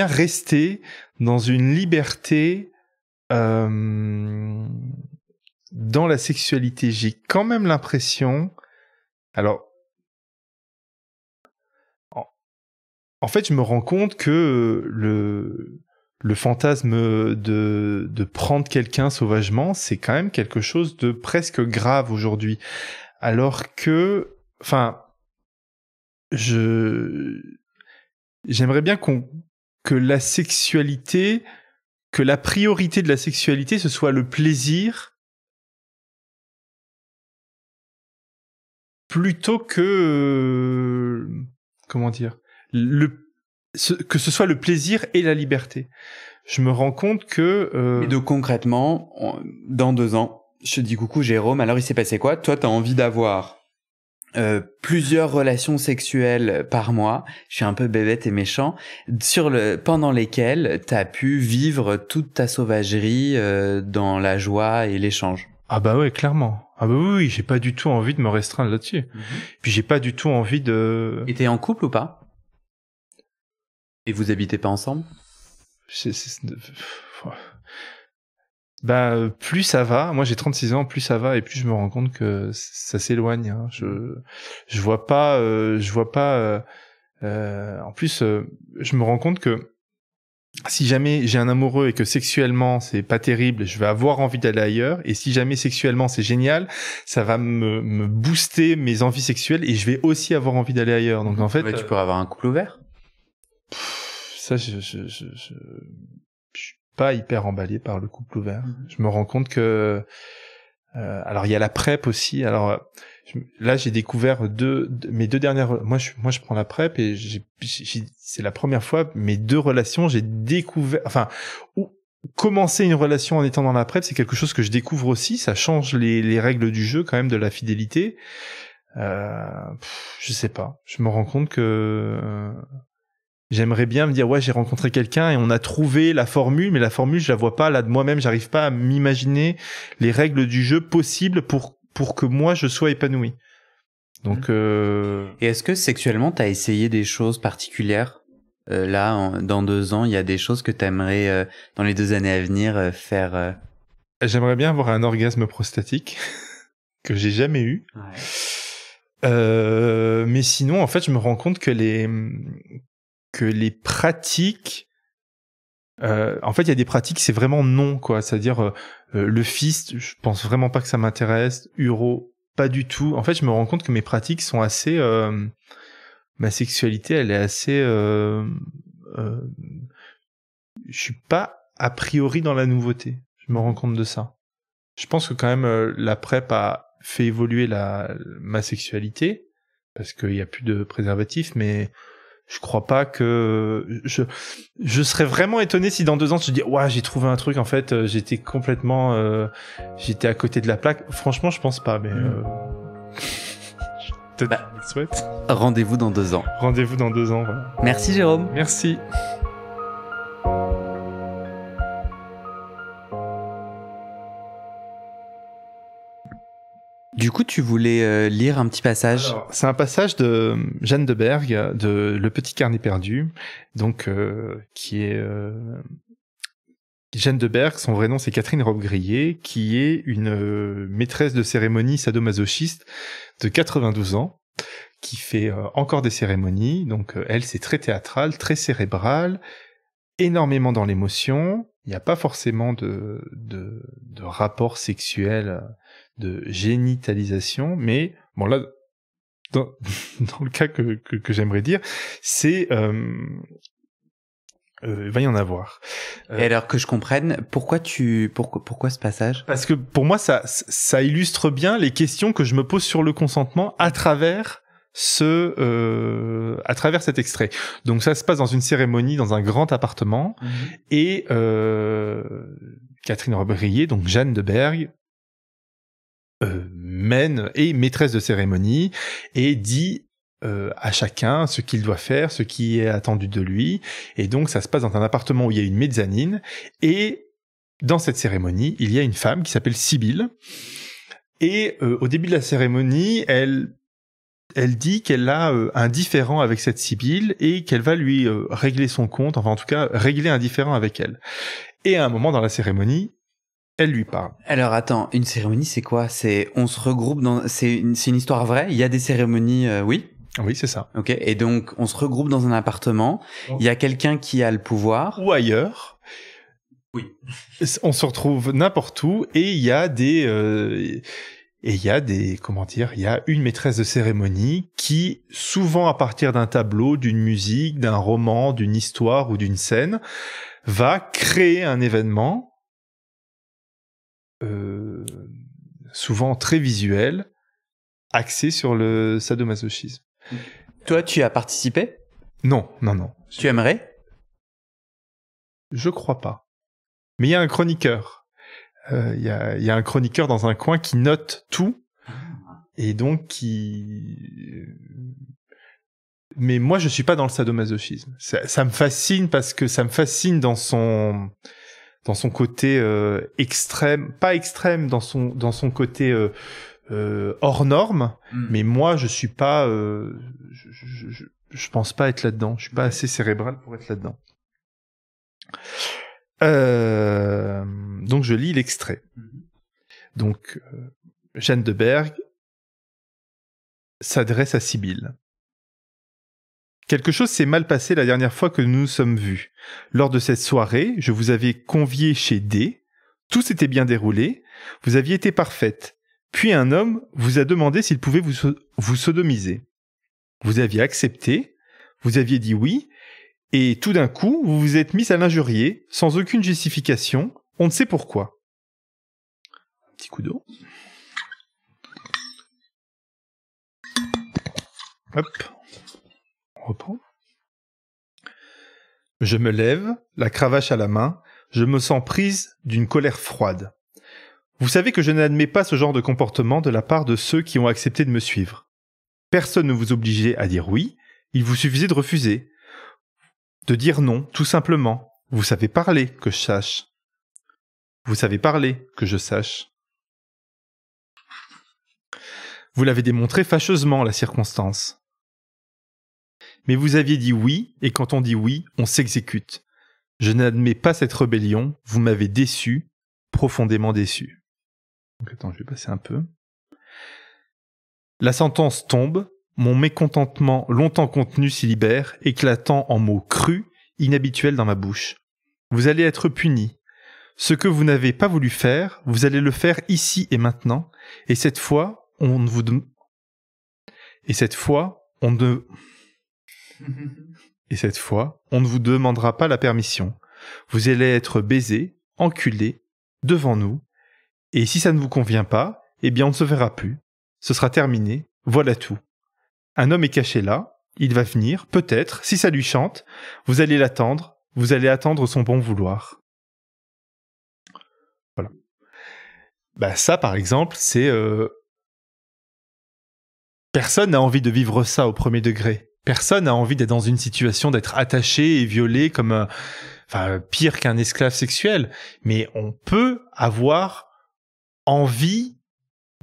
rester dans une liberté dans la sexualité. J'ai quand même l'impression. Alors en fait, je me rends compte que le fantasme de prendre quelqu'un sauvagement, c'est quand même quelque chose de presque grave aujourd'hui. Alors que, enfin, j'aimerais bien que la sexualité, que la priorité de la sexualité, ce soit le plaisir, plutôt que, comment dire, que ce soit le plaisir et la liberté. Je me rends compte que... Et donc concrètement, dans 2 ans, je te dis coucou Jérôme, alors il s'est passé quoi? Toi, t'as envie d'avoir plusieurs relations sexuelles par mois, je suis un peu bébête et méchant, pendant lesquelles t'as pu vivre toute ta sauvagerie dans la joie et l'échange. Ah bah ouais, clairement. Ah bah oui, j'ai pas du tout envie de me restreindre là-dessus. Puis j'ai pas du tout envie de... Et t'es en couple ou pas? Et vous habitez pas ensemble? Bah, plus ça va. Moi, j'ai 36 ans, plus ça va, et plus je me rends compte que ça s'éloigne. Hein. Je vois pas. En plus, je me rends compte que si jamais j'ai un amoureux et que sexuellement c'est pas terrible, je vais avoir envie d'aller ailleurs. Et si jamais sexuellement c'est génial, ça va me booster mes envies sexuelles et je vais aussi avoir envie d'aller ailleurs. Donc en fait, tu pourrais avoir un couple ouvert. Ça, je suis pas hyper emballé par le couple ouvert. Je me rends compte que alors il y a la PrEP aussi. Alors là j'ai découvert mes 2 dernières. Moi je prends la PrEP et c'est la première fois mes 2 relations j'ai découvert. Enfin, commencer une relation en étant dans la PrEP, c'est quelque chose que je découvre aussi. Ça change les règles du jeu quand même de la fidélité. Je sais pas. Je me rends compte que j'aimerais bien me dire ouais j'ai rencontré quelqu'un et on a trouvé la formule, mais la formule je la vois pas là de moi-même, j'arrive pas à m'imaginer les règles du jeu possibles pour pour que moi je sois épanoui. Donc Et est-ce que sexuellement t'as essayé des choses particulières là dans 2 ans, il y a des choses que t'aimerais dans les 2 années à venir faire J'aimerais bien avoir un orgasme prostatique que j'ai jamais eu. Ouais. Mais sinon, en fait, je me rends compte que les pratiques, en fait, il y a des pratiques, c'est vraiment non, quoi. C'est-à-dire le fist, je pense vraiment pas que ça m'intéresse. Uro, pas du tout. En fait, je me rends compte que mes pratiques sont assez, ma sexualité, elle est assez, je suis pas a priori dans la nouveauté. Je me rends compte de ça. Je pense que quand même la PrEP a fait évoluer ma sexualité parce qu'il y a plus de préservatifs, mais je crois pas que je serais vraiment étonné si dans 2 ans tu dis ouais, j'ai trouvé un truc, en fait j'étais complètement j'étais à côté de la plaque. Franchement, je pense pas, mais peut-être je le souhaite. Rendez-vous dans 2 ans. Rendez-vous dans 2 ans, voilà. Merci Jérôme. Merci. Du coup, tu voulais lire un petit passage. Alors, c'est un passage de Jeanne de Berg, de Le Petit Carnet perdu, donc qui est Jeanne de Berg. Son vrai nom, c'est Catherine Robbe-Grillet, qui est une maîtresse de cérémonie sadomasochiste de 92 ans, qui fait encore des cérémonies. Donc elle, c'est très théâtral, très cérébral, énormément dans l'émotion. Il n'y a pas forcément de rapport sexuel, de génitalisation, mais bon là, dans le cas que j'aimerais dire, c'est il va y en avoir. Et alors que je comprenne, pourquoi ce passage? Parce que pour moi, ça illustre bien les questions que je me pose sur le consentement à travers cet extrait. Donc ça se passe dans une cérémonie dans un grand appartement, et Catherine Robbe-Grillet, donc Jeanne de Berg, mène et maîtresse de cérémonie, et dit à chacun ce qu'il doit faire, ce qui est attendu de lui. Et donc ça se passe dans un appartement où il y a une mezzanine, et dans cette cérémonie il y a une femme qui s'appelle Sibylle, et au début de la cérémonie elle dit qu'elle a un différend avec cette Sibylle et qu'elle va lui régler son compte, enfin en tout cas régler un différend avec elle. Et à un moment dans la cérémonie, elle lui parle. Alors attends, une cérémonie c'est quoi? On se regroupe c'est une histoire vraie? Il y a des cérémonies, oui? Oui, c'est ça. Ok, et donc on se regroupe dans un appartement, il y a quelqu'un qui a le pouvoir. Ou ailleurs. Oui. On se retrouve n'importe où, et il y a comment dire, il y a une maîtresse de cérémonie qui, souvent à partir d'un tableau, d'une musique, d'un roman, d'une histoire ou d'une scène, va créer un événement, souvent très visuel, axé sur le sadomasochisme. Toi, tu as participé? Non. Tu aimerais? Je crois pas. Mais il y a un chroniqueur. Il y a un chroniqueur dans un coin qui note tout, et donc mais moi je suis pas dans le sadomasochisme. Ça me fascine parce que ça me fascine dans son côté extrême, pas extrême, dans son côté hors norme. Mais moi je suis pas, je pense pas être là-dedans. Je suis pas assez cérébral pour être là-dedans. Donc je lis l'extrait. Donc Jeanne de Berg s'adresse à Sibylle. Quelque chose s'est mal passé la dernière fois que nous nous sommes vus. Lors de cette soirée, je vous avais convié chez D. Tout s'était bien déroulé. Vous aviez été parfaite. Puis un homme vous a demandé s'il pouvait vous sodomiser. Vous aviez accepté. Vous aviez dit oui. Et tout d'un coup, vous vous êtes mis à l'injurier, sans aucune justification, on ne sait pourquoi. Un petit coup d'eau. Hop. On reprend. Je me lève, la cravache à la main, je me sens prise d'une colère froide. Vous savez que je n'admets pas ce genre de comportement de la part de ceux qui ont accepté de me suivre. Personne ne vous obligeait à dire oui, il vous suffisait de refuser. De dire non, tout simplement. Vous savez parler, que je sache. Vous savez parler, que je sache. Vous l'avez démontré fâcheusement, la circonstance. Mais vous aviez dit oui, et quand on dit oui, on s'exécute. Je n'admets pas cette rébellion, vous m'avez déçu, profondément déçu. Donc attends, je vais passer un peu. La sentence tombe, mon mécontentement longtemps contenu s'y libère, éclatant en mots crus, inhabituels dans ma bouche. Vous allez être puni. Ce que vous n'avez pas voulu faire, vous allez le faire ici et maintenant, et cette fois, on ne vous demandera pas la permission. Vous allez être baisé, enculé, devant nous, et si ça ne vous convient pas, eh bien on ne se verra plus. Ce sera terminé, voilà tout. Un homme est caché là, il va venir, peut-être, si ça lui chante, vous allez l'attendre, vous allez attendre son bon vouloir. Voilà. Bah ça, par exemple, c'est... Personne n'a envie de vivre ça au premier degré. Personne n'a envie d'être dans une situation d'être attaché et violé comme... Enfin, pire qu'un esclave sexuel. Mais on peut avoir envie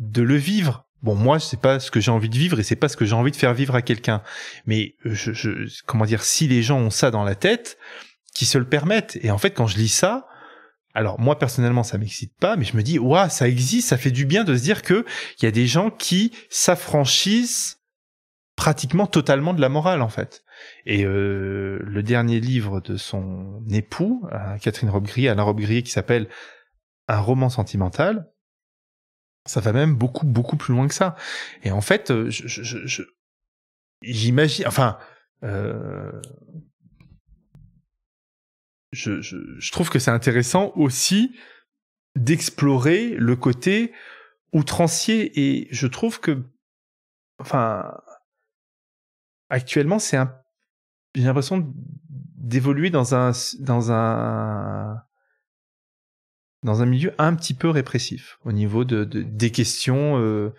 de le vivre. Bon, moi, c'est pas ce que j'ai envie de vivre et c'est pas ce que j'ai envie de faire vivre à quelqu'un. Mais comment dire, si les gens ont ça dans la tête, qu'ils se le permettent. Et en fait, quand je lis ça, alors moi personnellement, ça m'excite pas, mais je me dis, ouah, ça existe, ça fait du bien de se dire que il y a des gens qui s'affranchissent pratiquement totalement de la morale, en fait. Et le dernier livre de son époux, Catherine Robbe-Grillet, Alain Robbe-Grillet, qui s'appelle Un roman sentimental, ça va même beaucoup, beaucoup plus loin que ça. Et en fait, j'imagine... Enfin... Je trouve que c'est intéressant aussi d'explorer le côté outrancier. Et je trouve que... Enfin... Actuellement, j'ai l'impression d'évoluer dans un milieu un petit peu répressif au niveau des questions de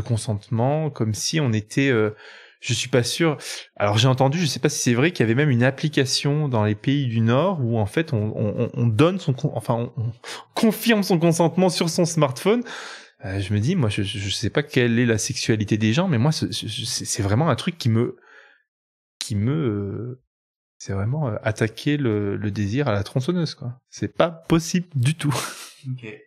consentement, comme si on était je suis pas sûr. Alors j'ai entendu, je sais pas si c'est vrai, qu'il y avait même une application dans les pays du Nord où en fait on donne on confirme son consentement sur son smartphone. Je me dis, moi, je sais pas quelle est la sexualité des gens, mais moi, c'est vraiment un truc qui me, c'est vraiment attaquer le désir à la tronçonneuse, quoi. C'est pas possible du tout. Ok.